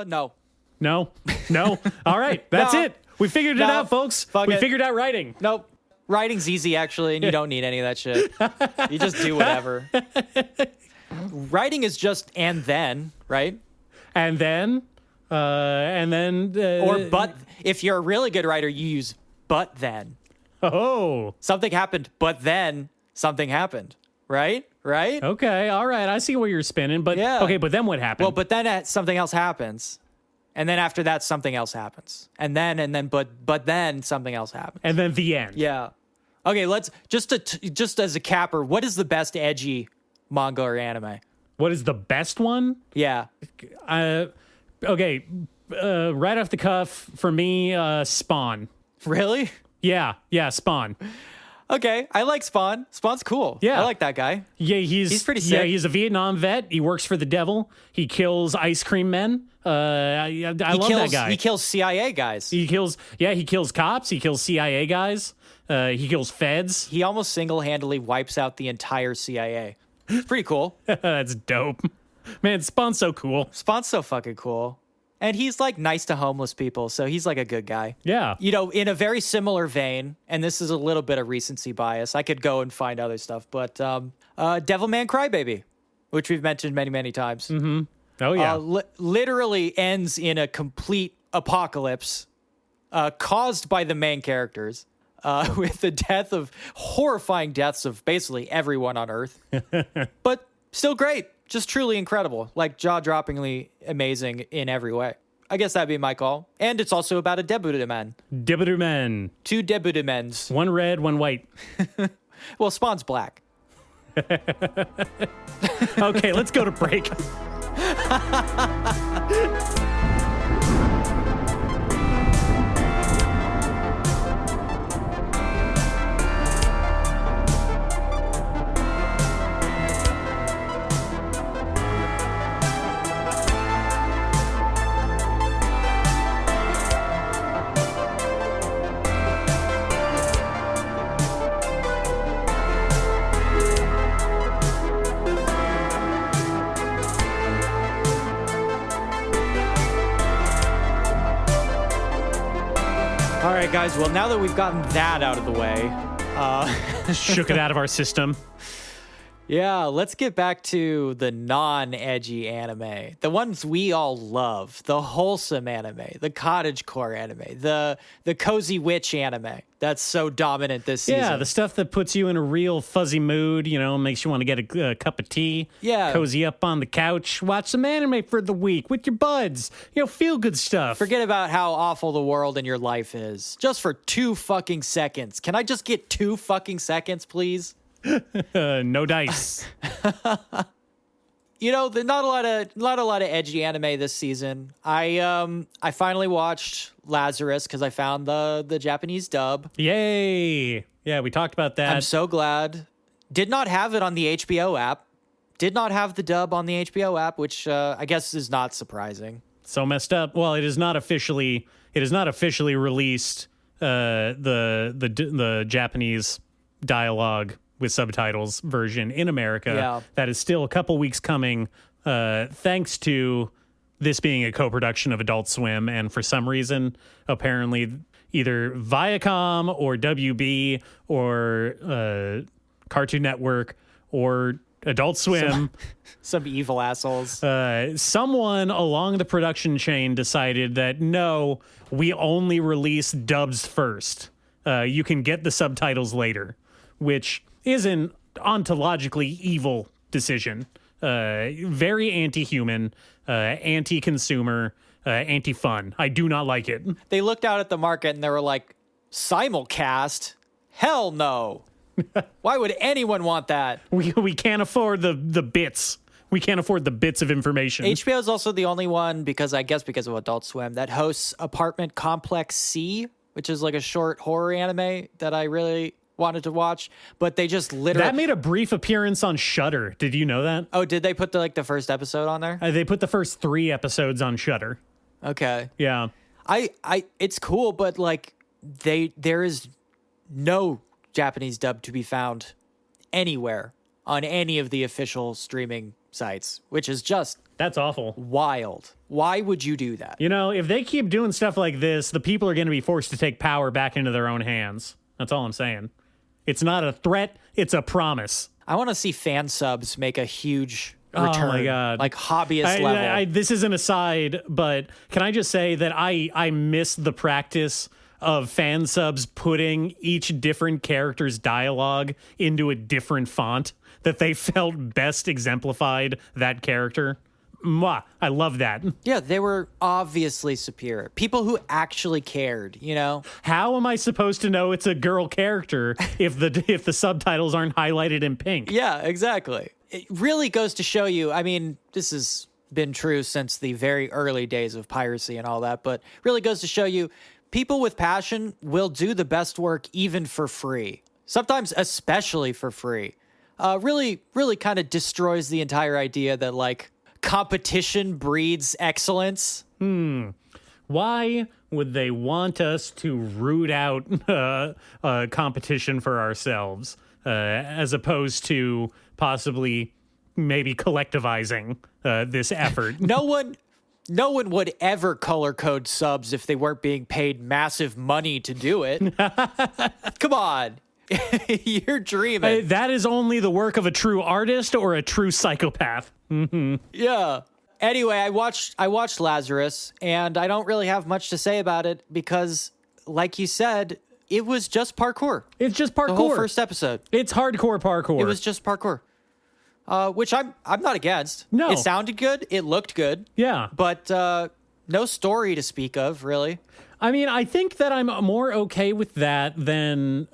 No. No. All right, that's No. it. We figured it No. out, folks. Fuck We it. figured out writing. Nope. Writing's easy, actually, and you don't need any of that shit. You just do whatever. Writing is just and then, right? And then, Or but. If you're a really good writer, you use but then. oh, Something happened, but then something happened. Right? Right? okay, all right. I see where you're spinning, but Yeah. okay, but then what happened? Well, but then something else happens. And then after that, something else happens. And then, but then something else happens. and then the end. Yeah. Okay, let's just as a capper, what is the best edgy manga or anime? What is the best one? Yeah. Okay, right off the cuff for me, Spawn. Really? Yeah, Spawn. Okay, I like Spawn. Spawn's cool. Yeah. I like that guy. Yeah, he's pretty Yeah, sick. he's a Vietnam vet. He works for the devil. He kills ice cream men. I love that guy. He kills CIA guys. He kills cops. He kills CIA guys. He kills feds. He almost single-handedly wipes out the entire CIA. It's pretty cool. That's dope. Man, Spawn's so cool. Spawn's so fucking cool. And he's like nice to homeless people, so he's like a good guy. Yeah. You know, in a very similar vein, and this is a little bit of recency bias. I could go and find other stuff, but Devilman Crybaby, which we've mentioned many, many times. Mm-hmm. Oh, yeah. Literally ends in a complete apocalypse caused by the main characters with the horrifying deaths of basically everyone on Earth. But still great. Just truly incredible. Like jaw-droppingly amazing in every way. I guess that'd be my call. And it's also about a debutant. Debuterman. 2 debutamens. One red, one white. Well, Spawn's black. Okay, let's go to break. All right, guys. Well, now that we've gotten that out of the way, Shook it out of our system. yeah, let's get back to the non-edgy anime. The ones we all love. The wholesome anime, the cottagecore anime, the cozy witch anime. That's so dominant this season. Yeah, the stuff that puts you in a real fuzzy mood, you know, makes you want to get a cup of tea. Yeah. Cozy up on the couch, watch some anime for the week with your buds. You know, feel good stuff. Forget about how awful the world and your life is. Just for 2 fucking seconds. Can I just get 2 fucking seconds, please? No dice. You know, not a lot of edgy anime this season. I finally watched Lazarus because I found the Japanese dub. Yay. Yeah, we talked about that. I'm so glad. Did not have it on the HBO app. Did not have the dub on the HBO app, which I guess is not surprising. So messed up. Well, it is not officially released the Japanese dialogue with subtitles version in America. Yeah. That is still a couple weeks coming, thanks to this being a co-production of Adult Swim, and for some reason, apparently either Viacom or WB or Cartoon Network or Adult Swim. Some evil assholes. Someone along the production chain decided that no, we only release dubs first. You can get the subtitles later, which is an ontologically evil decision. very anti-human, anti-consumer, anti-fun. I do not like it. They looked out at the market and they were like, simulcast? Hell no. Why would anyone want that? We can't afford the bits. We can't afford the bits of information. HBO is also the only one, because of Adult Swim, that hosts Apartment Complex C, which is like a short horror anime that I really wanted to watch, but they just literally... That made a brief appearance on Shudder. Did you know that? Oh, did they put the first episode on there? They put the first 3 episodes on Shudder. Okay. Yeah. It's cool, but like there is no Japanese dub to be found anywhere on any of the official streaming sites, which is just... That's awful. Wild. Why would you do that? You know, if they keep doing stuff like this, the people are going to be forced to take power back into their own hands. That's all I'm saying. It's not a threat, it's a promise. I want to see fan subs make a huge return. Oh my God. Like hobbyist level. This is an aside, but can I just say that I miss the practice of fan subs putting each different character's dialogue into a different font that they felt best exemplified that character. Mwah, I love that. Yeah, they were obviously superior. People who actually cared, you know? How am I supposed to know it's a girl character if the subtitles aren't highlighted in pink? Yeah, exactly. It really goes to show you, I mean, this has been true since the very early days of piracy and all that, but really goes to show you people with passion will do the best work even for free. Sometimes especially for free. Really kind of destroys the entire idea that, like, competition breeds excellence. Why would they want us to root out competition for ourselves as opposed to possibly maybe collectivizing this effort? No one would ever color code subs if they weren't being paid massive money to do it. Come on. You're dreaming. That is only the work of a true artist or a true psychopath. Mm-hmm. Yeah. Anyway, I watched Lazarus, and I don't really have much to say about it because, like you said, it was just parkour. It's just parkour. The whole first episode. It's hardcore parkour. It was just parkour. Which I'm not against. No. It sounded good. It looked good. Yeah. But no story to speak of, really. I mean, I think that I'm more okay with that than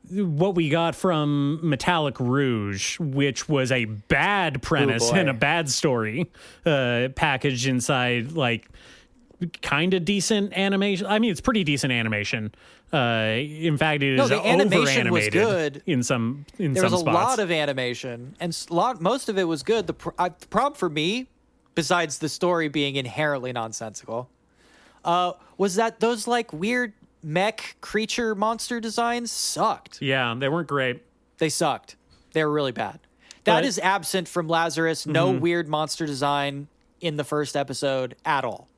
what we got from Metallic Rouge, which was a bad premise and a bad story packaged inside, like, kind of decent animation. I mean, it's pretty decent animation. In fact, it is the animation was over-animated good. in some There was spots. a lot of animation, and most of it was good. The problem for me, besides the story being inherently nonsensical, was that those, like, weird mech creature monster designs sucked. Yeah, they weren't great. They sucked. They were really bad. That is absent from Lazarus. No weird monster design in the first episode at all.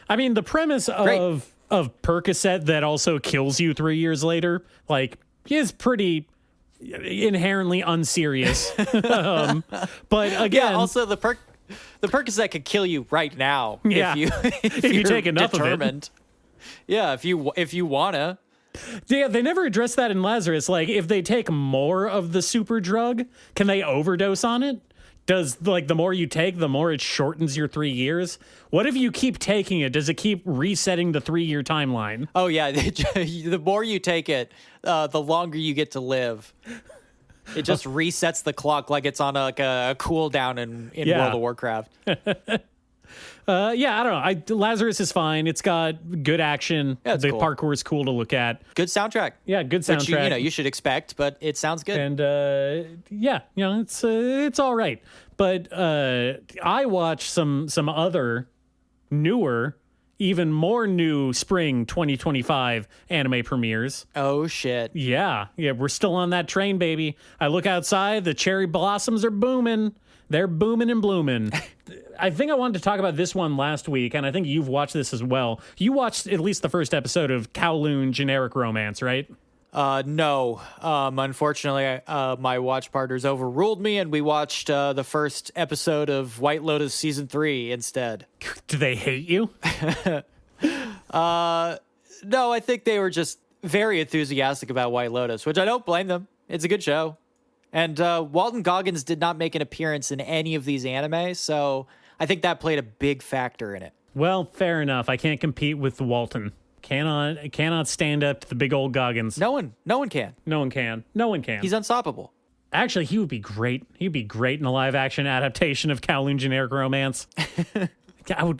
I mean, the premise of Percocet that also kills you 3 years later, like, is pretty inherently unserious. But again, Yeah, also the Percocet could kill you right now if you take enough determined. of it. Yeah, if you wanna. Yeah, they never addressed that in Lazarus. Like, if they take more of the super drug, can they overdose on it? Does, like, the more you take, the more it shortens your 3 years? What if you keep taking it? Does it keep resetting the 3-year timeline? Oh, yeah. The more you take it, the longer you get to live. It just resets the clock like it's on a cooldown in World of Warcraft. Yeah, I don't know. Lazarus is fine. It's got good action. Yeah, it's the cool. parkour is cool to look at. Good soundtrack. Yeah, good soundtrack. Which you should expect, but it sounds good. And yeah, it's all right. But I watched some other newer, even more new spring 2025 anime premieres. Oh shit. Yeah, we're still on that train, baby. I look outside, the cherry blossoms are booming. They're booming and blooming. I think I wanted to talk about this one last week, and I think you've watched this as well. You watched at least the first episode of Kowloon Generic Romance, right? No. Unfortunately, my watch partners overruled me, and we watched the first episode of White Lotus Season 3 instead. Do they hate you? No, I think they were just very enthusiastic about White Lotus, which I don't blame them. It's a good show. And Walton Goggins did not make an appearance in any of these anime, so I think that played a big factor in it. Well, fair enough. I can't compete with Walton. Cannot stand up to the big old Goggins. No one can. No one can. He's unstoppable. Actually, he would be great. He'd be great in a live-action adaptation of Kowloon Generic Romance. I would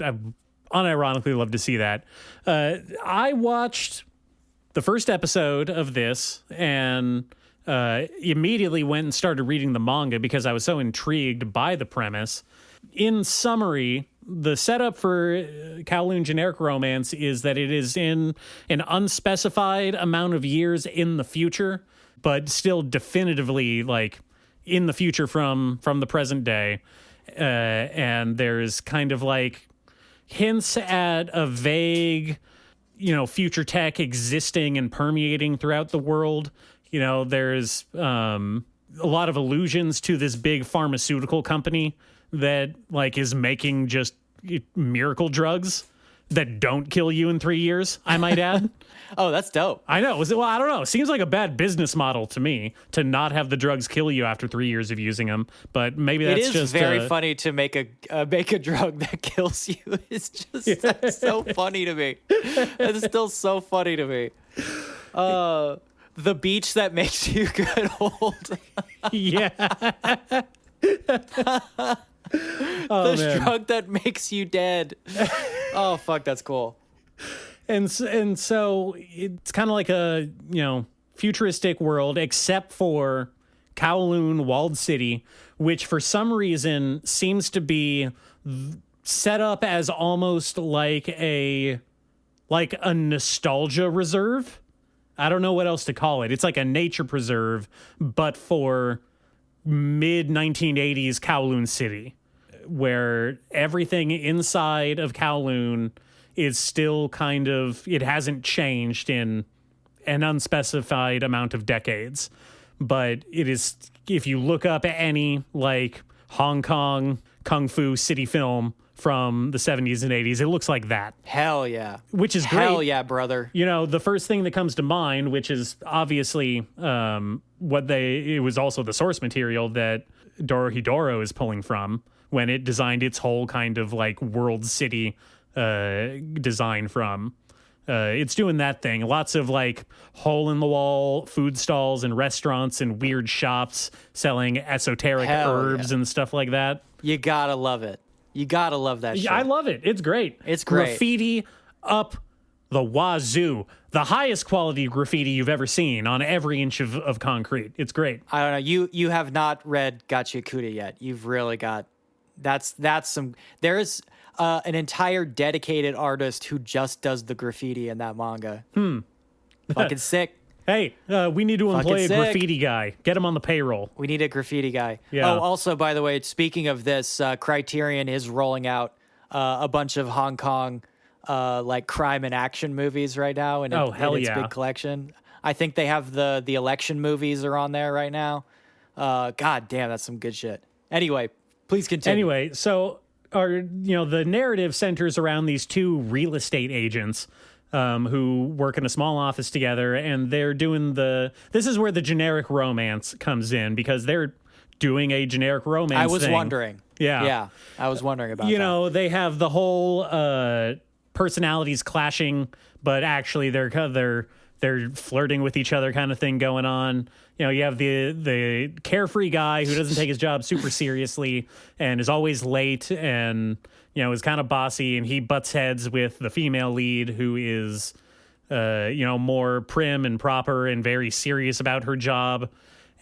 unironically love to see that. I watched the first episode of this and immediately went and started reading the manga because I was so intrigued by the premise. In summary, the setup for Kowloon Generic Romance is that it is in an unspecified amount of years in the future, but still definitively like in the future from the present day. And there's kind of like hints at a vague, future tech existing and permeating throughout the world. There's a lot of allusions to this big pharmaceutical company that like is making just miracle drugs that don't kill you in 3 years, I might add. Oh, that's dope. I know. Well, I don't know. It seems like a bad business model to me to not have the drugs kill you after 3 years of using them. But maybe that's just... It is very funny to make a drug that kills you. It's just that's so funny to me. It's still so funny to me. The beach that makes you get old. Yeah. The drug that makes you dead. Oh, fuck, that's cool. And so it's kind of like a, futuristic world, except for Kowloon Walled City, which for some reason seems to be set up as almost like a nostalgia reserve. I don't know what else to call it. It's like a nature preserve, but for mid-1980s Kowloon City, where everything inside of Kowloon is still kind of, it hasn't changed in an unspecified amount of decades. But it is, if you look up any like Hong Kong Kung Fu city film from the 70s and 80s, it looks like that. Hell yeah. Which is great. Hell yeah, brother. The first thing that comes to mind, which is obviously it was also the source material that Dorohedoro is pulling from when it designed its whole kind of like world city design from. It's doing that thing. Lots of like hole in the wall food stalls and restaurants and weird shops selling esoteric herbs and stuff like that. You gotta love it. You gotta love that shit. I love it. It's great. It's great. Graffiti up the wazoo. The highest quality graffiti you've ever seen on every inch of concrete. It's great. I don't know. You have not read Gachiakuta yet. You've really got... That's some... There's an entire dedicated artist who just does the graffiti in that manga. Fucking sick. Hey, we need to employ a graffiti guy. Get him on the payroll. We need a graffiti guy. Yeah. Oh, also, by the way, speaking of this, Criterion is rolling out a bunch of Hong Kong like crime and action movies right now in its big collection. I think they have the election movies are on there right now. God damn, that's some good shit. Anyway, please continue. Anyway, so the narrative centers around these two real estate agents who work in a small office together, and they're doing this is where the generic romance comes in, because they're doing a generic romance I was thing. wondering. Yeah, I was wondering about that. They have the whole personalities clashing, but actually they're flirting with each other kind of thing going on. You have the carefree guy who doesn't take his job super seriously and is always late and is kind of bossy, and he butts heads with the female lead who is more prim and proper and very serious about her job.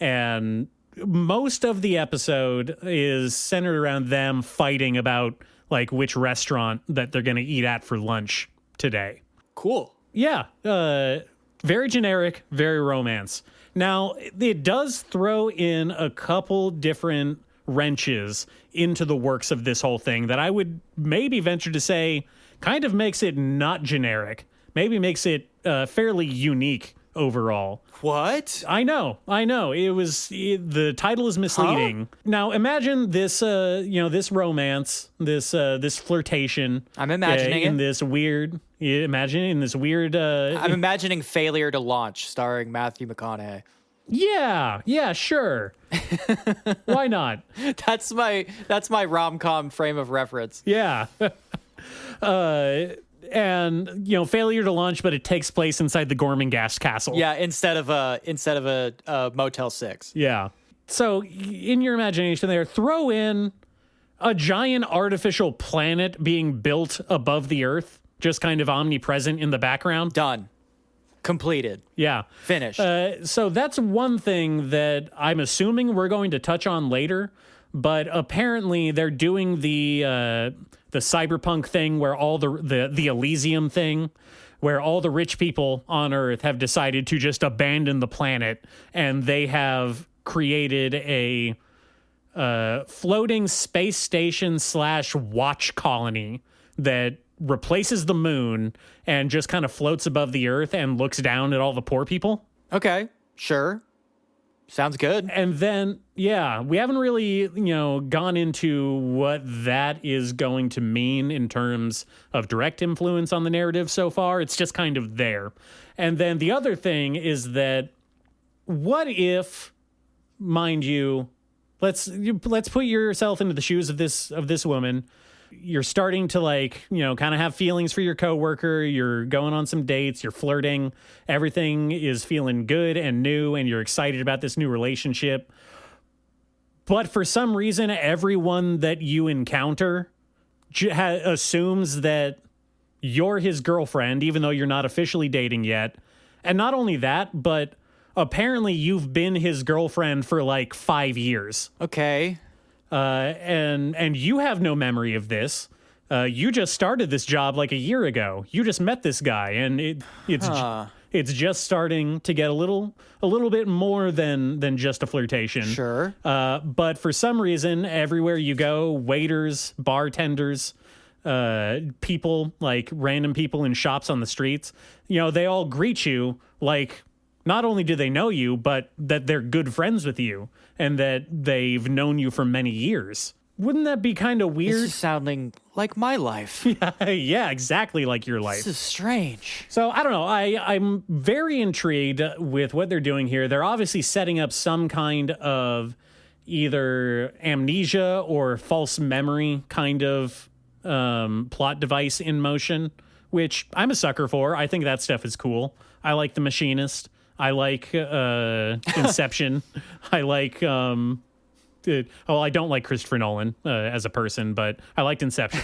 And most of the episode is centered around them fighting about like which restaurant that they're going to eat at for lunch today. Cool. Yeah. Very generic, very romance. Now, it does throw in a couple different wrenches into the works of this whole thing that I would maybe venture to say kind of makes it not generic. Maybe makes it fairly unique overall. What? I know. The title is misleading. Huh? Now, imagine this, this romance, this flirtation. I'm imagining in this weird. I'm imagining Failure to Launch, starring Matthew McConaughey. Yeah, sure. Why not? That's my rom-com frame of reference. Yeah. And failure to launch, but it takes place inside the Gormenghast castle. Yeah, instead of a Motel 6. Yeah. So in your imagination there, throw in a giant artificial planet being built above the Earth, just kind of omnipresent in the background. Done. Completed. Yeah. Finished. So that's one thing that I'm assuming we're going to touch on later, but apparently they're doing the cyberpunk thing where all the Elysium thing, where all the rich people on Earth have decided to just abandon the planet, and they have created a floating space station / watch colony that replaces the moon and just kind of floats above the Earth and looks down at all the poor people. Okay, sure. Sounds good. And then, yeah, we haven't really, gone into what that is going to mean in terms of direct influence on the narrative so far. It's just kind of there. And then the other thing is that what if, mind you, let's put yourself into the shoes of this woman. You're starting to kind of have feelings for your coworker. You're going on some dates. You're flirting. Everything is feeling good and new, and you're excited about this new relationship. But for some reason, everyone that you encounter assumes that you're his girlfriend, even though you're not officially dating yet. And not only that, but apparently you've been his girlfriend for 5 years. Okay. And you have no memory of this. You just started this job a year ago. You just met this guy, and it's just starting to get a little bit more than just a flirtation. Sure. But for some reason, everywhere you go, waiters, bartenders, people, random people in shops on the streets, they all greet you not only do they know you, but that they're good friends with you and that they've known you for many years. Wouldn't that be kind of weird? This is sounding like my life. Yeah, exactly like your life. This is strange. So, I don't know. I'm very intrigued with what they're doing here. They're obviously setting up some kind of either amnesia or false memory kind of plot device in motion, which I'm a sucker for. I think that stuff is cool. I like The Machinist. I like Inception. I like, I don't like Christopher Nolan as a person, but I liked Inception.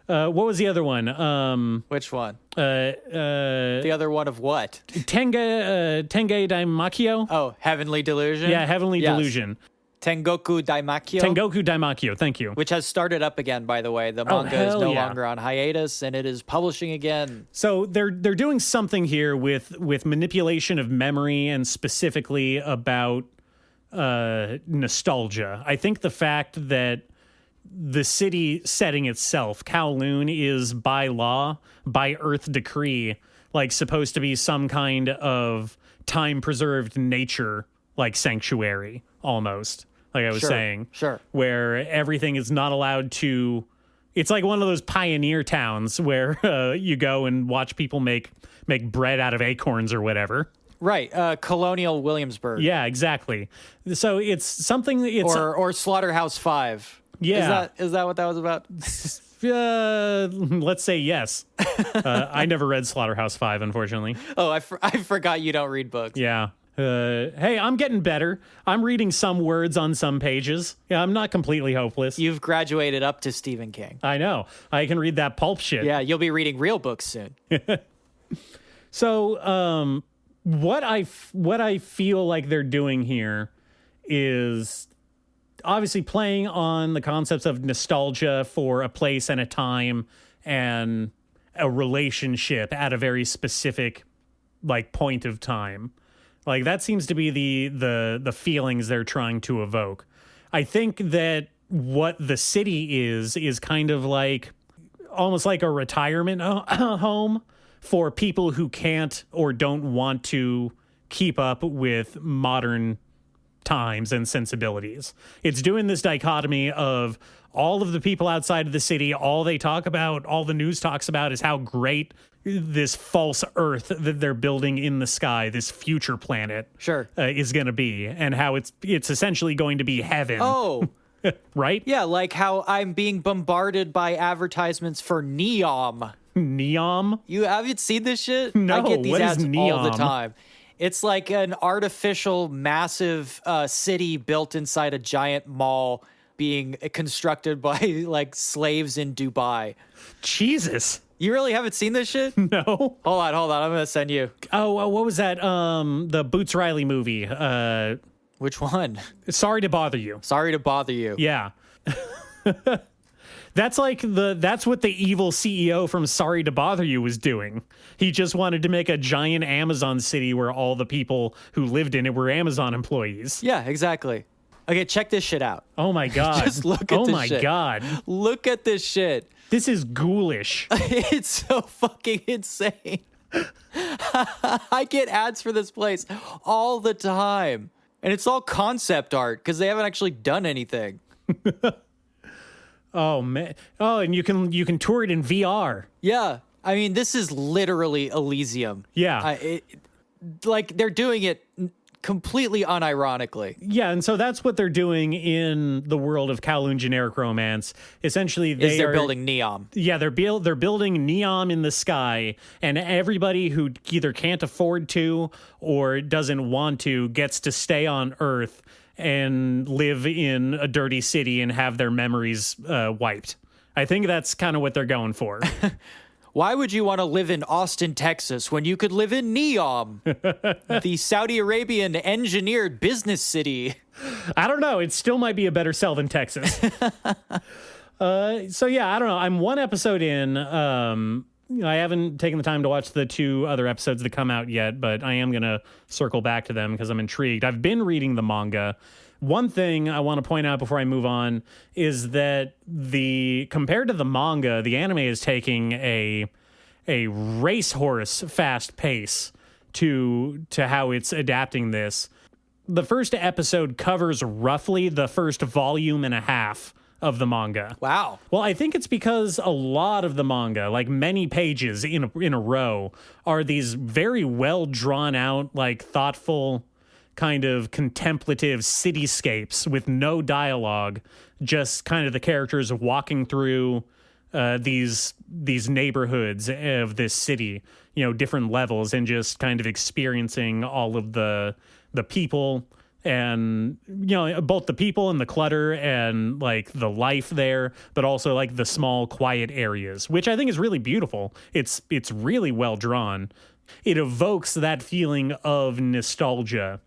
What was the other one? Which one? The other one of what? Tengai Daimakyo? Oh, Heavenly Delusion? Yeah, Heavenly Delusion. Tengoku Daimakyo. Tengoku Daimakyo, thank you. Which has started up again, by the way. The manga is no longer on hiatus, and it is publishing again. So they're doing something here with manipulation of memory, and specifically about nostalgia. I think the fact that the city setting itself, Kowloon, is by law, by Earth decree, supposed to be some kind of time-preserved nature, sanctuary, almost. Like I was saying. Sure. Where everything is not allowed to... It's like one of those pioneer towns where you go and watch people make bread out of acorns or whatever. Right. Colonial Williamsburg. Yeah, exactly. So it's something... Or Slaughterhouse 5. Yeah. Is that what that was about? Let's say yes. I never read Slaughterhouse 5, unfortunately. Oh, I forgot you don't read books. Yeah. Hey, I'm getting better. I'm reading some words on some pages. Yeah, I'm not completely hopeless. You've graduated up to Stephen King. I know. I can read that pulp shit. Yeah, you'll be reading real books soon. So, what I feel like they're doing here is obviously playing on the concepts of nostalgia for a place and a time and a relationship at a very specific point of time. That seems to be the feelings they're trying to evoke. I think that what the city is kind of almost like a retirement home for people who can't or don't want to keep up with modern times and sensibilities. It's doing this dichotomy of all of the people outside of the city, all they talk about, all the news talks about is how great this false Earth that they're building in the sky, this future planet, Sure. is going to be, and how it's essentially going to be heaven. Oh, right? yeah, like how I'm being bombarded by advertisements for Neom. Neom? You haven't seen this shit? No, I get these what is ads all the Neom? time. It's like an artificial, massive city built inside a giant mall being constructed by like slaves in Dubai. Jesus. You really haven't seen this shit? No. Hold on. I'm going to send you. Oh, what was that? The Boots Riley movie. Which one? Sorry to Bother You. Sorry to bother you. Yeah. That's what the evil CEO from Sorry to Bother You was doing. He just wanted to make a giant Amazon city where all the people who lived in it were Amazon employees. Yeah, exactly. Okay, check this shit out. Oh my God. Just look at oh this my shit. God. Look at this shit. This is ghoulish. It's so fucking insane. I get ads for this place all the time. And it's all concept art because they haven't actually done anything. Oh man. Oh, and you can tour it in VR. Yeah. I mean, this is literally Elysium. Yeah. Like, they're doing it completely unironically. Yeah, and so that's what they're doing in the world of Kowloon generic romance. Essentially, They're building Neom. Yeah, they're building Neom in the sky, and everybody who either can't afford to or doesn't want to gets to stay on Earth and live in a dirty city and have their memories wiped. I think that's kind of what they're going for. Why would you want to live in Austin, Texas, when you could live in Neom, the Saudi Arabian engineered business city? I don't know. It still might be a better sell than Texas. So yeah, I don't know. I'm one episode in. I haven't taken the time to watch the 2 other episodes that come out yet, but I am going to circle back to them because I'm intrigued. I've been reading the manga. One thing I want to point out before I move on is that compared to the manga, the anime is taking a racehorse fast pace to how it's adapting this. The first episode covers roughly the first volume and a half of the manga. Wow. Well, I think it's because a lot of the manga, like many pages in a row, are these very well drawn out, like thoughtful, kind of contemplative cityscapes with no dialogue, just kind of the characters walking through these neighborhoods of this city, different levels, and just kind of experiencing all of the people and both the people and the clutter and like the life there, but also like the small quiet areas, which I think is really beautiful. It's really well drawn. It evokes that feeling of nostalgia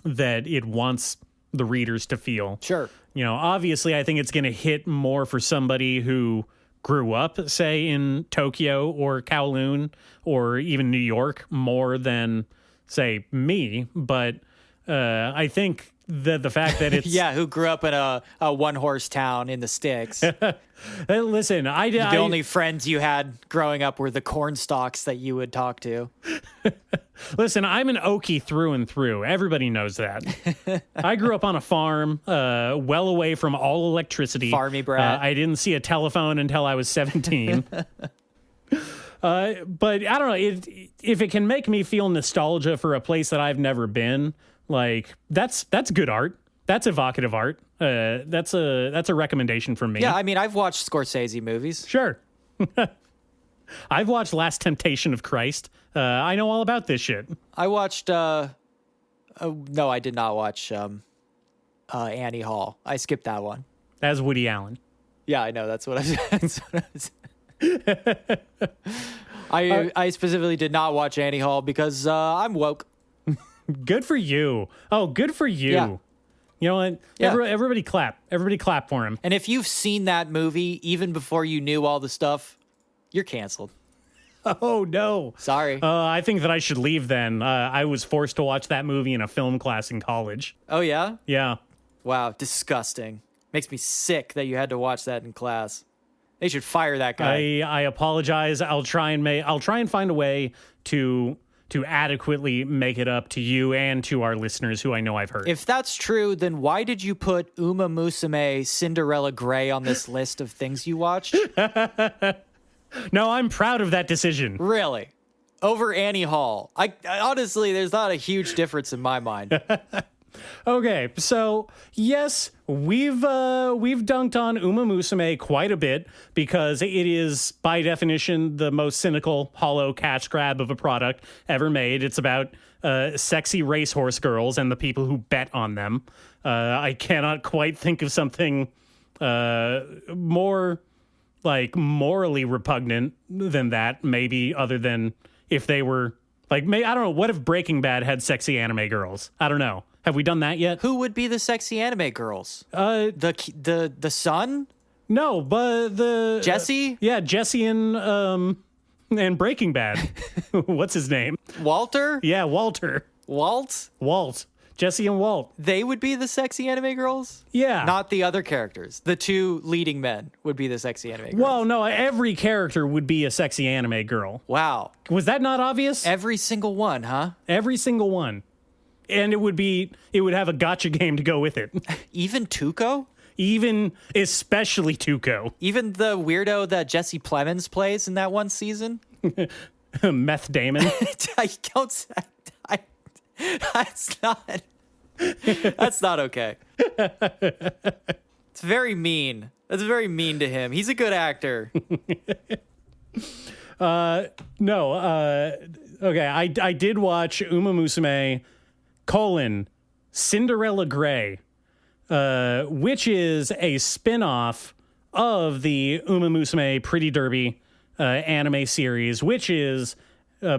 that it wants the readers to feel. Sure. Obviously I think it's going to hit more for somebody who grew up, say, in Tokyo or Kowloon or even New York more than, say, me. But I think that the fact that it's... Yeah, who grew up in a one-horse town in the sticks. Listen, The only friends you had growing up were the corn stalks that you would talk to. Listen, I'm an Okie through and through. Everybody knows that. I grew up on a farm, well away from all electricity. Farmy brat. I didn't see a telephone until I was 17. But I don't know, if it can make me feel nostalgia for a place that I've never been, like that's good art. That's evocative art. That's a recommendation from me. Yeah, I mean, I've watched Scorsese movies. Sure. I've watched Last Temptation of Christ. I know all about this shit. I watched, no, I did not watch Annie Hall. I skipped that one. As Woody Allen. Yeah, I know. That's what I specifically did not watch Annie Hall because I'm woke. Good for you. Oh, good for you. Yeah. You know what? Yeah. Everybody clap. Everybody clap for him. And if you've seen that movie even before you knew all the stuff, you're canceled. Oh, no. Sorry. I think that I should leave then. I was forced to watch that movie in a film class in college. Oh, yeah? Yeah. Wow, disgusting. Makes me sick that you had to watch that in class. They should fire that guy. I apologize. I'll try and find a way to adequately make it up to you and to our listeners who I know I've heard. If that's true, then why did you put Umamusume Cinderella Grey on this list of things you watched? No, I'm proud of that decision. Really? Over Annie Hall. I honestly, there's not a huge difference in my mind. Okay, so yes, we've dunked on Umamusume quite a bit because it is by definition the most cynical, hollow cash grab of a product ever made. It's about sexy racehorse girls and the people who bet on them. I cannot quite think of something more like morally repugnant than that. Maybe other than if they were like, I don't know. What if Breaking Bad had sexy anime girls? I don't know. Have we done that yet? Who would be the sexy anime girls? The son? No, but the Jesse? Yeah, Jesse and Breaking Bad. What's his name? Walter? Yeah, Walter. Walt? Jesse and Walt. They would be the sexy anime girls? Yeah. Not the other characters. The two leading men would be the sexy anime girls. Well, no, every character would be a sexy anime girl. Wow. Was that not obvious? Every single one, huh? Every single one. And it would have a gotcha game to go with it. Even Tuco? Especially Tuco. Even the weirdo that Jesse Plemons plays in that one season? Meth Damon. That's not okay. It's very mean. That's very mean to him. He's a good actor. Okay, I did watch Umamusume, Cinderella Grey, which is a spin-off of the Umamusume Pretty Derby anime series, which is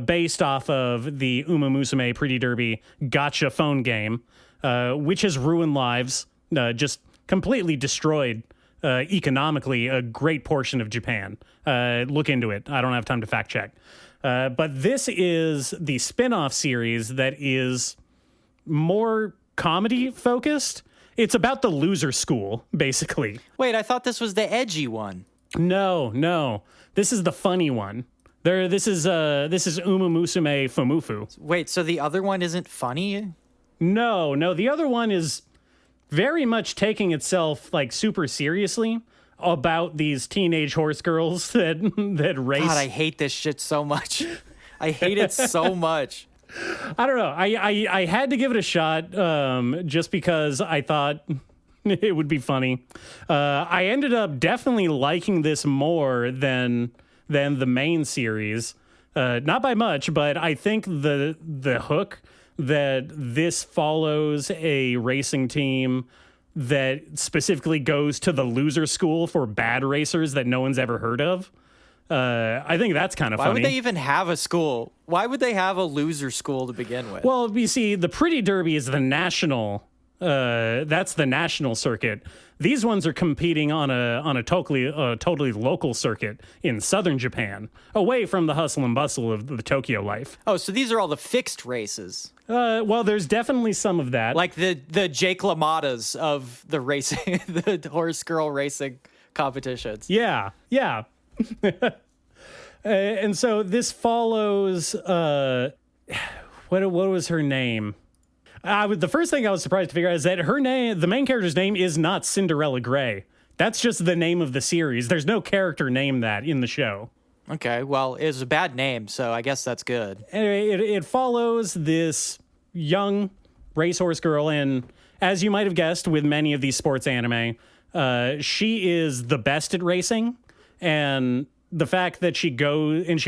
based off of the Umamusume Pretty Derby gotcha phone game, which has ruined lives, just completely destroyed economically a great portion of Japan. Look into it. I don't have time to fact check. But this is the spin-off series that is more comedy focused. It's about the loser school, basically. Wait, I thought this was the edgy one. No. This is the funny one. This is Umamusume Fumufu. Wait, so the other one isn't funny? No, the other one is very much taking itself like super seriously about these teenage horse girls that race. God, I hate this shit so much. I hate it so much. I don't know. I had to give it a shot just because I thought it would be funny. I ended up definitely liking this more than the main series. Not by much, but I think the hook that this follows a racing team that specifically goes to the loser school for bad racers that no one's ever heard of. I think that's kind of funny. Why would they even have a school? Why would they have a loser school to begin with? Well, you see, the Pretty Derby is the national. That's the national circuit. These ones are competing on a totally local circuit in southern Japan, away from the hustle and bustle of the Tokyo life. Oh, so these are all the fixed races. Well, there's definitely some of that. Like the Jake LaMotta's of the racing, the horse girl racing competitions. Yeah. And so this follows, what was her name? The first thing I was surprised to figure out is that her name, the main character's name, is not Cinderella Grey. That's just the name of the series. There's no character named that in the show. Okay, well, it's a bad name, so I guess that's good. Anyway, it follows this young racehorse girl, and as you might have guessed with many of these sports anime, she is the best at racing, and the fact that she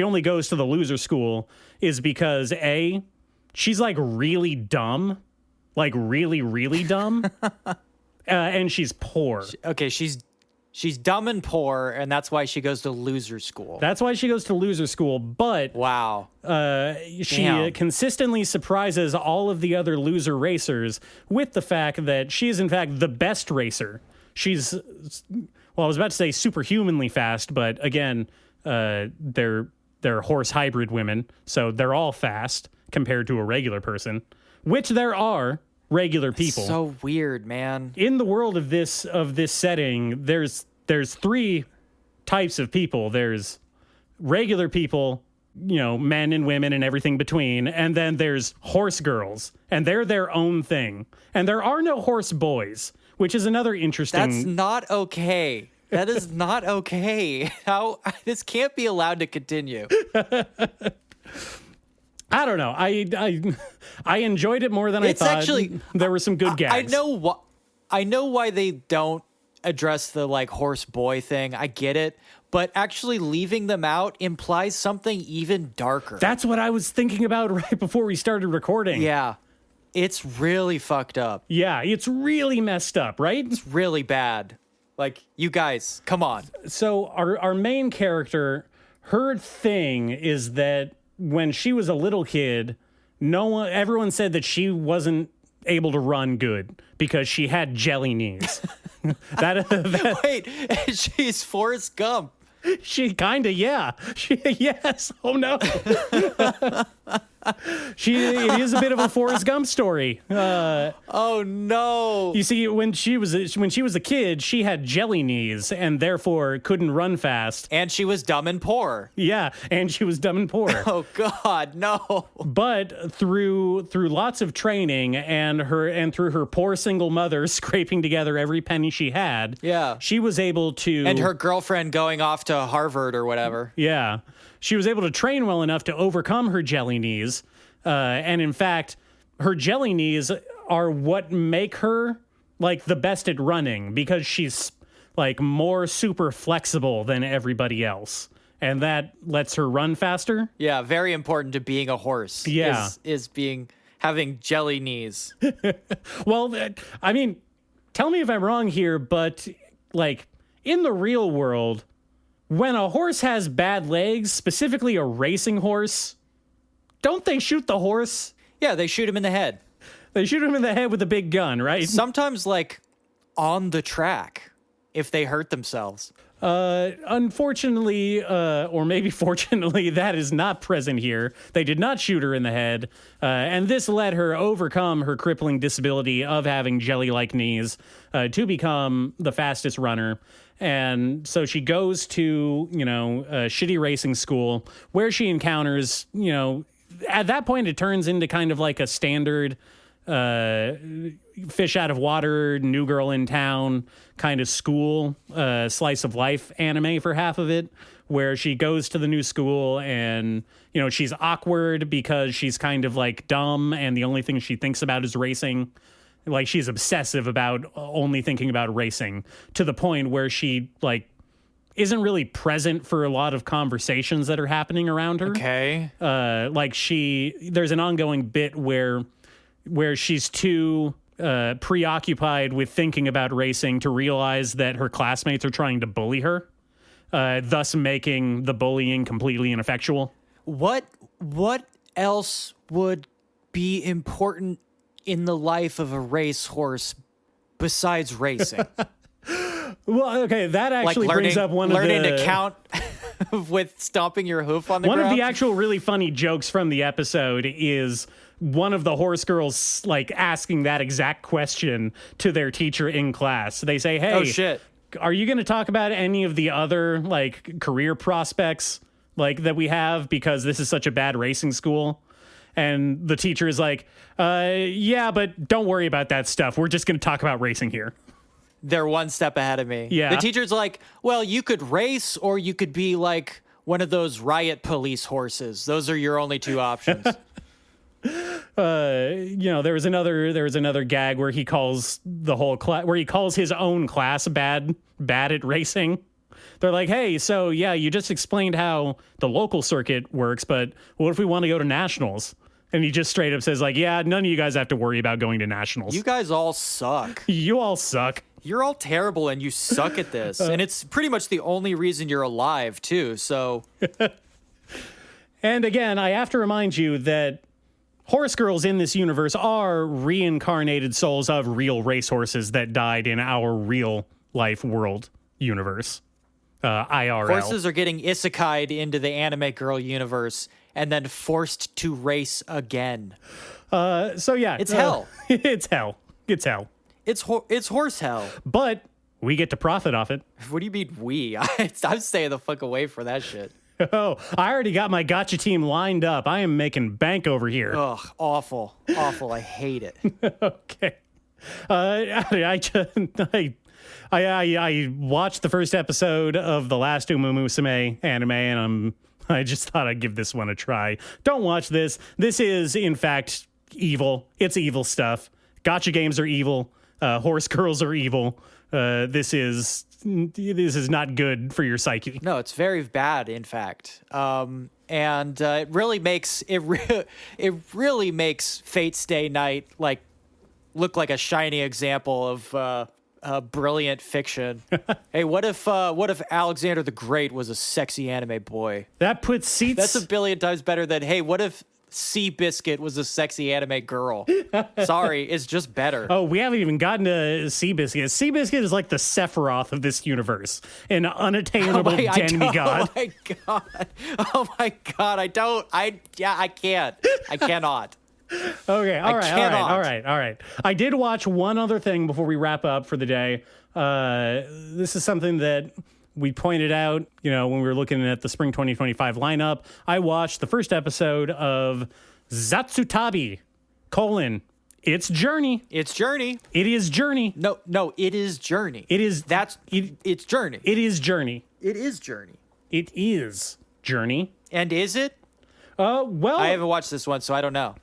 only goes to the loser school is because A, she's like really dumb, like really, really dumb, and she's poor. Okay, she's dumb and poor, and that's why she goes to loser school. That's why she goes to loser school, but wow. She consistently surprises all of the other loser racers with the fact that she is in fact the best racer. She's, well, I was about to say superhumanly fast, but again, they're horse hybrid women, so they're all fast compared to a regular person, which there are regular people. So weird, man. In the world of this setting, there's three types of people. There's regular people, men and women and everything between, and then there's horse girls, and they're their own thing. And there are no horse boys, which is another interesting. That's not okay. That is not okay. How this can't be allowed to continue. I don't know. I enjoyed it more than I It's thought. actually There were some good gags. I know why they don't address the like horse boy thing. I get it, but actually leaving them out implies something even darker. That's what I was thinking about right before we started recording. Yeah. It's really fucked up. Yeah, it's really messed up, right? It's really bad. Like, you guys, come on. So our main character, her thing is that when she was a little kid, everyone said that she wasn't able to run good because she had jelly knees. Wait, she's Forrest Gump. She kind of, yeah. Yes. Oh, no. It is a bit of a Forrest Gump story. Oh no! You see, when she was a kid, she had jelly knees and therefore couldn't run fast. And she was dumb and poor. Yeah, and she was dumb and poor. Oh God, no! But through lots of training and through her poor single mother scraping together every penny she had, Yeah. she was able to. And her girlfriend going off to Harvard or whatever. Yeah. She was able to train well enough to overcome her jelly knees. And in fact, her jelly knees are what make her like the best at running because she's like more super flexible than everybody else. And that lets her run faster. Yeah, very important to being a horse. Yeah. Is having jelly knees. Well, I mean, tell me if I'm wrong here, but like in the real world, when a horse has bad legs, specifically a racing horse, don't they shoot the horse? Yeah, they shoot him in the head. They shoot him in the head with a big gun, right? Sometimes like on the track if they hurt themselves. Unfortunately, or maybe fortunately, that is not present here. They did not shoot her in the head, and this let her overcome her crippling disability of having jelly-like knees to become the fastest runner. And so she goes to, a shitty racing school where she encounters, at that point, it turns into kind of like a standard fish out of water, new girl in town kind of school, slice of life anime for half of it, where she goes to the new school and, she's awkward because she's kind of like dumb and the only thing she thinks about is racing. Like she's obsessive about only thinking about racing to the point where she like isn't really present for a lot of conversations that are happening around her. Okay. There's an ongoing bit where she's too preoccupied with thinking about racing to realize that her classmates are trying to bully her, thus making the bullying completely ineffectual. What else would be important in the life of a racehorse besides racing? Well, okay, that actually like brings up learning to count with stomping your hoof on the ground. One of the actual really funny jokes from the episode is one of the horse girls like asking that exact question to their teacher in class. They say, "Hey, oh shit, are you going to talk about any of the other like career prospects like that we have because this is such a bad racing school?" And the teacher is like, yeah, but don't worry about that stuff. We're just going to talk about racing here. They're one step ahead of me. Yeah. The teacher's like, well, you could race or you could be like one of those riot police horses. Those are your only two options. There was another gag where he calls the whole class, where he calls his own class bad at racing. They're like, hey, so yeah, you just explained how the local circuit works, but what if we want to go to nationals? And he just straight up says like, yeah, none of you guys have to worry about going to nationals. You guys all suck. You all suck. You're all terrible and you suck at this. And it's pretty much the only reason you're alive too, so. And again, I have to remind you that horse girls in this universe are reincarnated souls of real racehorses that died in our real life world universe. IRL. Horses are getting isekai'd into the anime girl universe and then forced to race again. So yeah, it's hell. It's hell. It's hell. It's horse hell. But we get to profit off it. What do you mean we? I'm staying the fuck away from that shit. Oh, I already got my gotcha team lined up. I am making bank over here. Ugh, awful. I hate it. Okay. I watched the first episode of the last Umamusume anime, and I just thought I'd give this one a try. Don't watch this. This is, in fact, evil. It's evil stuff. Gacha games are evil. Horse girls are evil. This is not good for your psyche. No, it's very bad, in fact. And it really makes Fate Stay Night look like a shining example of brilliant fiction. Hey, what if Alexander the Great was a sexy anime boy? That puts seats. That's a billion times better than, hey, what if Seabiscuit was a sexy anime girl? Sorry, it's just better. Oh, we haven't even gotten to Seabiscuit. Seabiscuit is like the Sephiroth of this universe, an unattainable demigod. Oh my god! Oh my god! I can't. I cannot. Okay, all right. I did watch one other thing before we wrap up for the day. This is something that we pointed out, when we were looking at the spring 2025 lineup. I watched the first episode of Zatsu Tabi, It's Journey. It's Journey. It is Journey. No, it is Journey. It's Journey. It is Journey. It is Journey. It is Journey. And is it? Well, I haven't watched this one, so I don't know.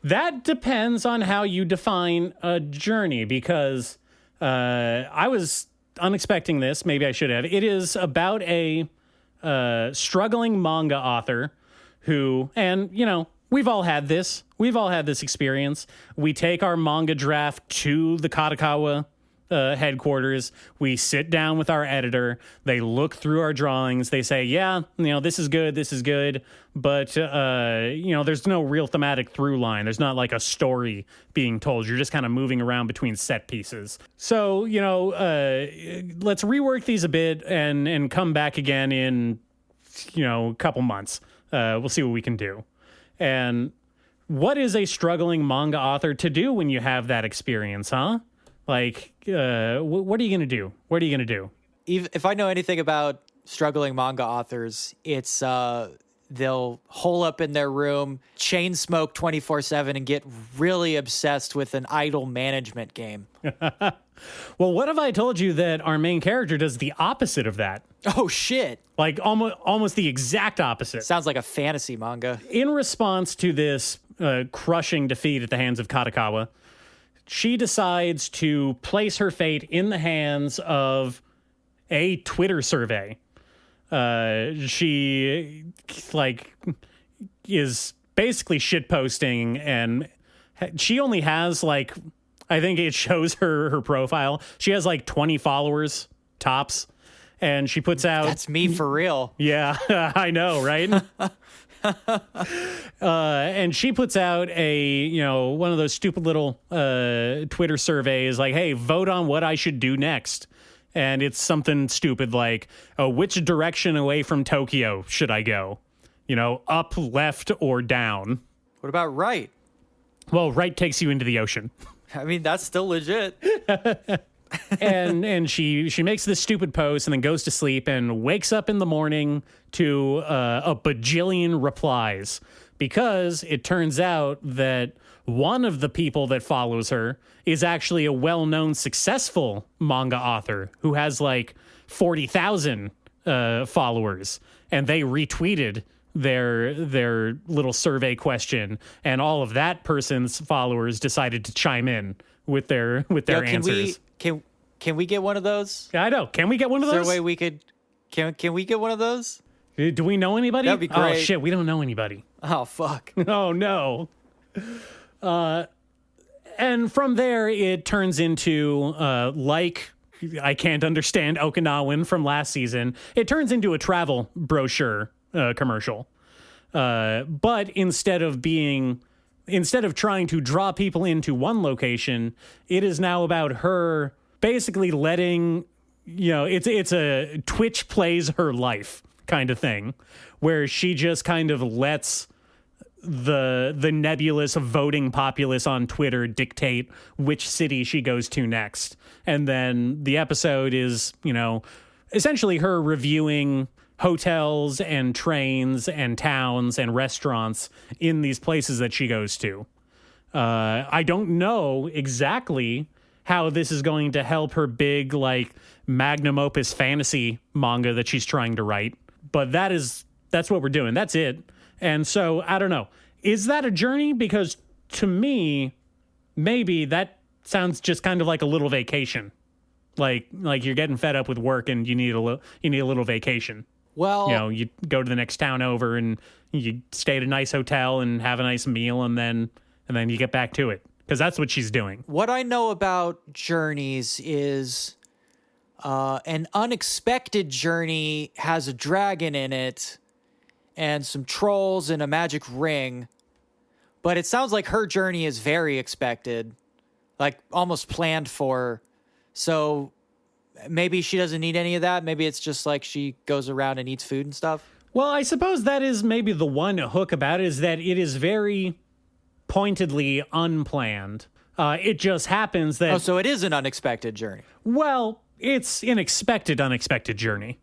That depends on how you define a journey, because I was unexpecting this. Maybe I should have. It is about a struggling manga author who, and we've all had this. We've all had this experience. We take our manga draft to the Katakawa headquarters. We sit down with our editor. They look through our drawings. They say, yeah, this is good. But, there's no real thematic through line. There's not like a story being told. You're just kind of moving around between set pieces. So, let's rework these a bit and come back again in, a couple months. We'll see what we can do. And what is a struggling manga author to do when you have that experience, huh? Like, what are you going to do? What are you going to do? If I know anything about struggling manga authors, it's they'll hole up in their room, chain smoke 24/7, and get really obsessed with an idle management game. Well, what if I told you that our main character does the opposite of that? Oh, shit. Like almost the exact opposite. Sounds like a fantasy manga. In response to this crushing defeat at the hands of Katakawa, she decides to place her fate in the hands of a Twitter survey. She is basically shitposting, and she only has I think it shows her profile. She has 20 followers tops, and she puts out. That's me for real. Yeah, I know, right? And she puts out one of those stupid little Twitter surveys like, hey, vote on what I should do next. And it's something stupid like, which direction away from Tokyo should I go? Up, left, or down? What about right? Well, right takes you into the ocean. I mean, that's still legit. and she makes this stupid post and then goes to sleep and wakes up in the morning to a bajillion replies, because it turns out that one of the people that follows her is actually a well-known successful manga author who has 40,000 followers, and they retweeted their little survey question, and all of that person's followers decided to chime in with their answers. Can we get one of those? Yeah, I know. Can we get one of those? Is there a way we could? Can we get one of those? Do we know anybody? That'd be great. Oh shit, we don't know anybody. Oh fuck. Oh no. And from there it turns into I can't understand Okinawan from last season. It turns into a travel brochure commercial. But instead of trying to draw people into one location, it is now about her basically letting, it's a Twitch plays her life kind of thing, where she just kind of lets the nebulous voting populace on Twitter dictate which city she goes to next. And then the episode is, essentially her reviewing hotels and trains and towns and restaurants in these places that she goes to. I don't know exactly how this is going to help her big, like, magnum opus fantasy manga that she's trying to write. But that's what we're doing. That's it. And so, I don't know. Is that a journey? Because to me, maybe that sounds just kind of like a little vacation. Like you're getting fed up with work and you need a little vacation. Well, You go to the next town over and you stay at a nice hotel and have a nice meal and then you get back to it. Because that's what she's doing. what I know about journeys is an unexpected journey has a dragon in it and some trolls and a magic ring. But it sounds like her journey is very expected, like almost planned for. So maybe she doesn't need any of that. Maybe it's just like she goes around and eats food and stuff. Well, I suppose that is maybe the one hook about it, is that it is very pointedly unplanned. It just happens that... Oh, so it is an unexpected journey. Well, it's an unexpected journey.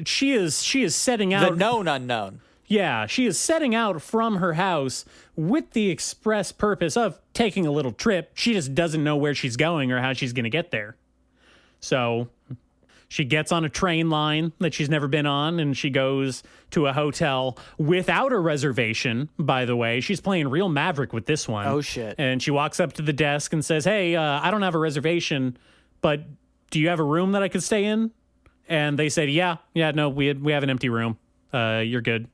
She is setting out... The known unknown. Yeah, she is setting out from her house with the express purpose of taking a little trip. She just doesn't know where she's going or how she's going to get there. So she gets on a train line that she's never been on, and she goes to a hotel without a reservation, by the way. She's playing real Maverick with this one. Oh, shit. And she walks up to the desk and says, hey, I don't have a reservation, but do you have a room that I could stay in? And they said, yeah, no, we have an empty room. You're good.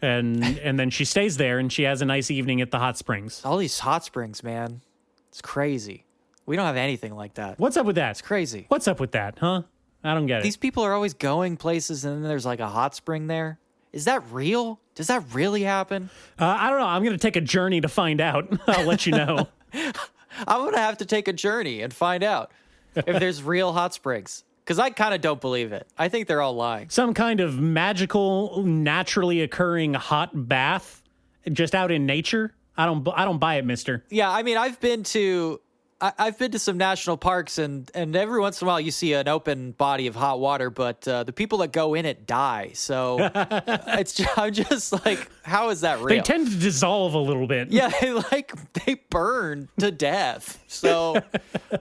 And then she stays there, and she has a nice evening at the hot springs. All these hot springs, man. It's crazy. We don't have anything like that. What's up with that? It's crazy. What's up with that, huh? I don't get it. These people are always going places and then there's like a hot spring there. Is that real? Does that really happen? I don't know. I'm going to take a journey to find out. I'll let you know. I'm going to have to take a journey and find out if there's real hot springs. Because I kind of don't believe it. I think they're all lying. Some kind of magical, naturally occurring hot bath just out in nature? I don't buy it, mister. Yeah, I mean, I've been to some national parks, and every once in a while you see an open body of hot water, but the people that go in it die. So I'm just like, how is that real? They tend to dissolve a little bit. Yeah, they burn to death. So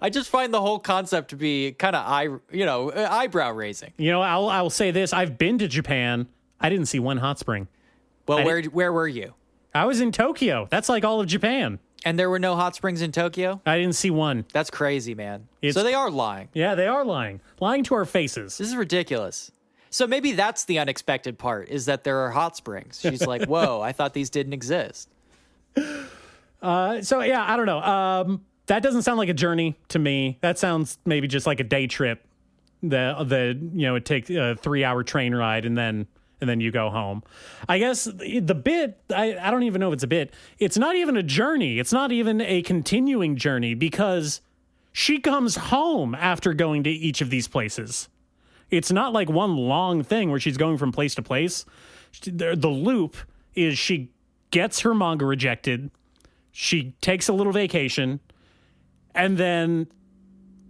I just find the whole concept to be kind of eyebrow raising. You know, I'll say this: I've been to Japan. I didn't see one hot spring. Well, where were you? I was in Tokyo. That's like all of Japan. And there were no hot springs in Tokyo? I didn't see one. That's crazy, man. So they are lying. Yeah, they are lying. Lying to our faces. This is ridiculous. So maybe that's the unexpected part, is that there are hot springs. She's like, whoa, I thought these didn't exist. So, yeah, I don't know. That doesn't sound like a journey to me. That sounds maybe just like a day trip. It takes a 3-hour train ride and then you go home. I guess the bit, I don't even know if it's a bit. It's not even a journey. It's not even a continuing journey because she comes home after going to each of these places. It's not like one long thing where she's going from place to place. The loop is she gets her manga rejected, she takes a little vacation, and then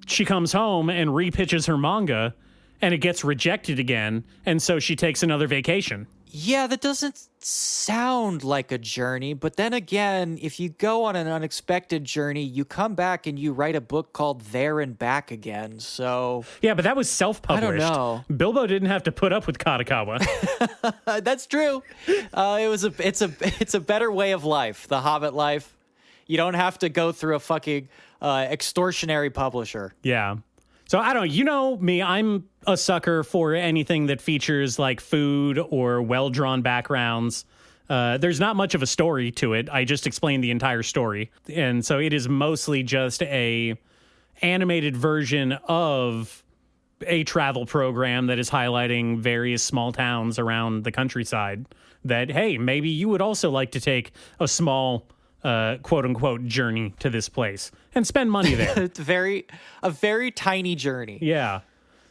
she comes home and repitches her manga, and it gets rejected again, and so she takes another vacation. Yeah, that doesn't sound like a journey, but then again, if you go on an unexpected journey, you come back and you write a book called There and Back Again, so... Yeah, but that was self-published. I don't know. Bilbo didn't have to put up with Katakawa. That's true. It's a better way of life, the Hobbit life. You don't have to go through a fucking extortionary publisher. Yeah. So I don't know, you know me, I'm a sucker for anything that features like food or well-drawn backgrounds. There's not much of a story to it. I just explained the entire story. And so it is mostly just a animated version of a travel program that is highlighting various small towns around the countryside that, hey, maybe you would also like to take a small quote unquote journey to this place and spend money there. It's a very tiny journey. Yeah.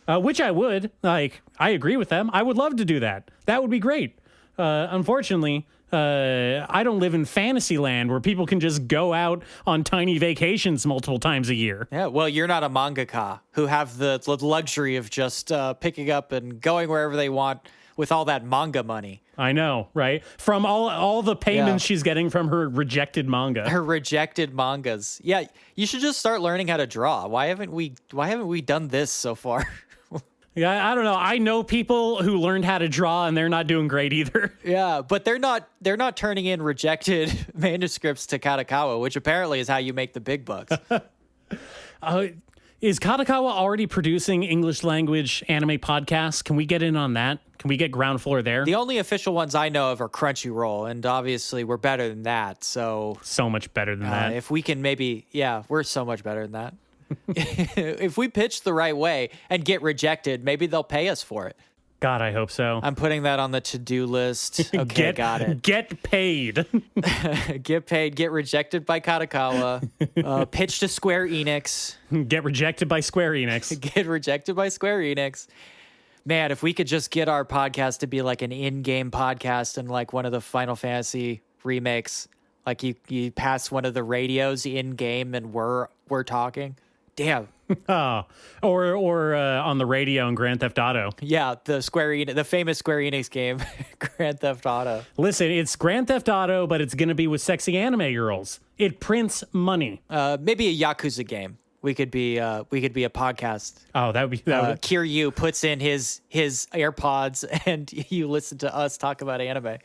Which I would. Like, I agree with them. I would love to do that. That would be great. Unfortunately, I don't live in Fantasyland where people can just go out on tiny vacations multiple times a year. Yeah, well, you're not a mangaka who have the luxury of just picking up and going wherever they want with all that manga money. I know, right? From all the payments she's getting from her rejected manga. Her rejected mangas. Yeah, you should just start learning how to draw. Why haven't we done this so far? Yeah, I don't know. I know people who learned how to draw and they're not doing great either. Yeah, but they're not turning in rejected manuscripts to Kadokawa, which apparently is how you make the big bucks. Is Kadokawa already producing English language anime podcasts? Can we get in on that? Can we get ground floor there? The only official ones I know of are Crunchyroll, and obviously we're better than that. So much better than that. If we can we're so much better than that. If we pitch the right way and get rejected, maybe they'll pay us for it. God, I hope so. I'm putting that on the to-do list. Okay, got it. Get paid. Get paid. Get rejected by Kadokawa. Pitch to Square Enix. Get rejected by Square Enix. Get rejected by Square Enix. Man, if we could just get our podcast to be like an in-game podcast and like one of the Final Fantasy remakes, like you pass one of the radios in-game and we're talking. Damn. Oh, or on the radio in Grand Theft Auto. Yeah, the famous Square Enix game, Grand Theft Auto. Listen, it's Grand Theft Auto, but it's going to be with sexy anime girls. It prints money. Maybe a Yakuza game. We could be a podcast. Oh, that would be Kiryu puts in his AirPods and you listen to us talk about anime.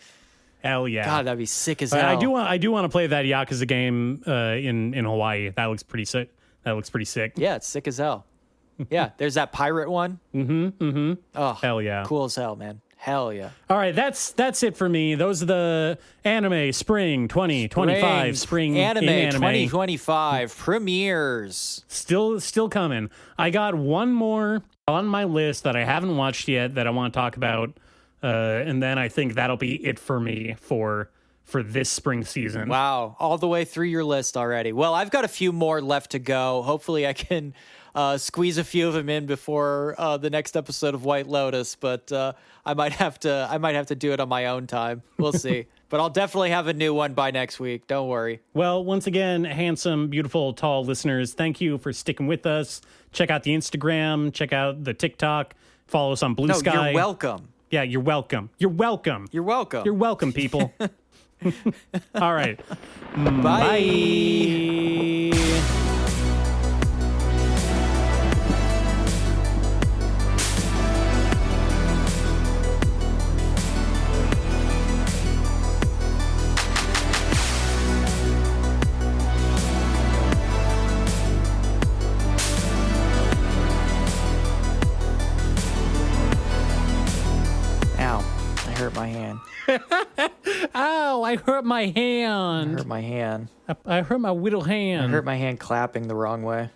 Hell yeah. God, that'd be sick as hell. I do want to play that Yakuza game in Hawaii. That looks pretty sick. Yeah, it's sick as hell. Yeah, there's that pirate one. Oh, hell yeah. Cool as hell, man. Hell yeah. All right, that's it for me. Those are the anime spring 2025 spring anime in anime 2025 premieres. Still coming. I got one more on my list that I haven't watched yet that I want to talk about. And then I think that'll be it for me for this spring season. Wow, all the way through your list already. Well, I've got a few more left to go. Hopefully I can squeeze a few of them in before the next episode of White Lotus, but I might have to do it on my own time. We'll see. But I'll definitely have a new one by next week. Don't worry. Well, once again, handsome, beautiful, tall listeners, thank you for sticking with us. Check out the Instagram, check out the TikTok, follow us on Blue Sky. You're welcome. Yeah, you're welcome. You're welcome. You're welcome. You're welcome, people. All right. Bye. Ow, I hurt my hand. Ow, I hurt my hand. I hurt my hand. I hurt my little hand. I hurt my hand clapping the wrong way.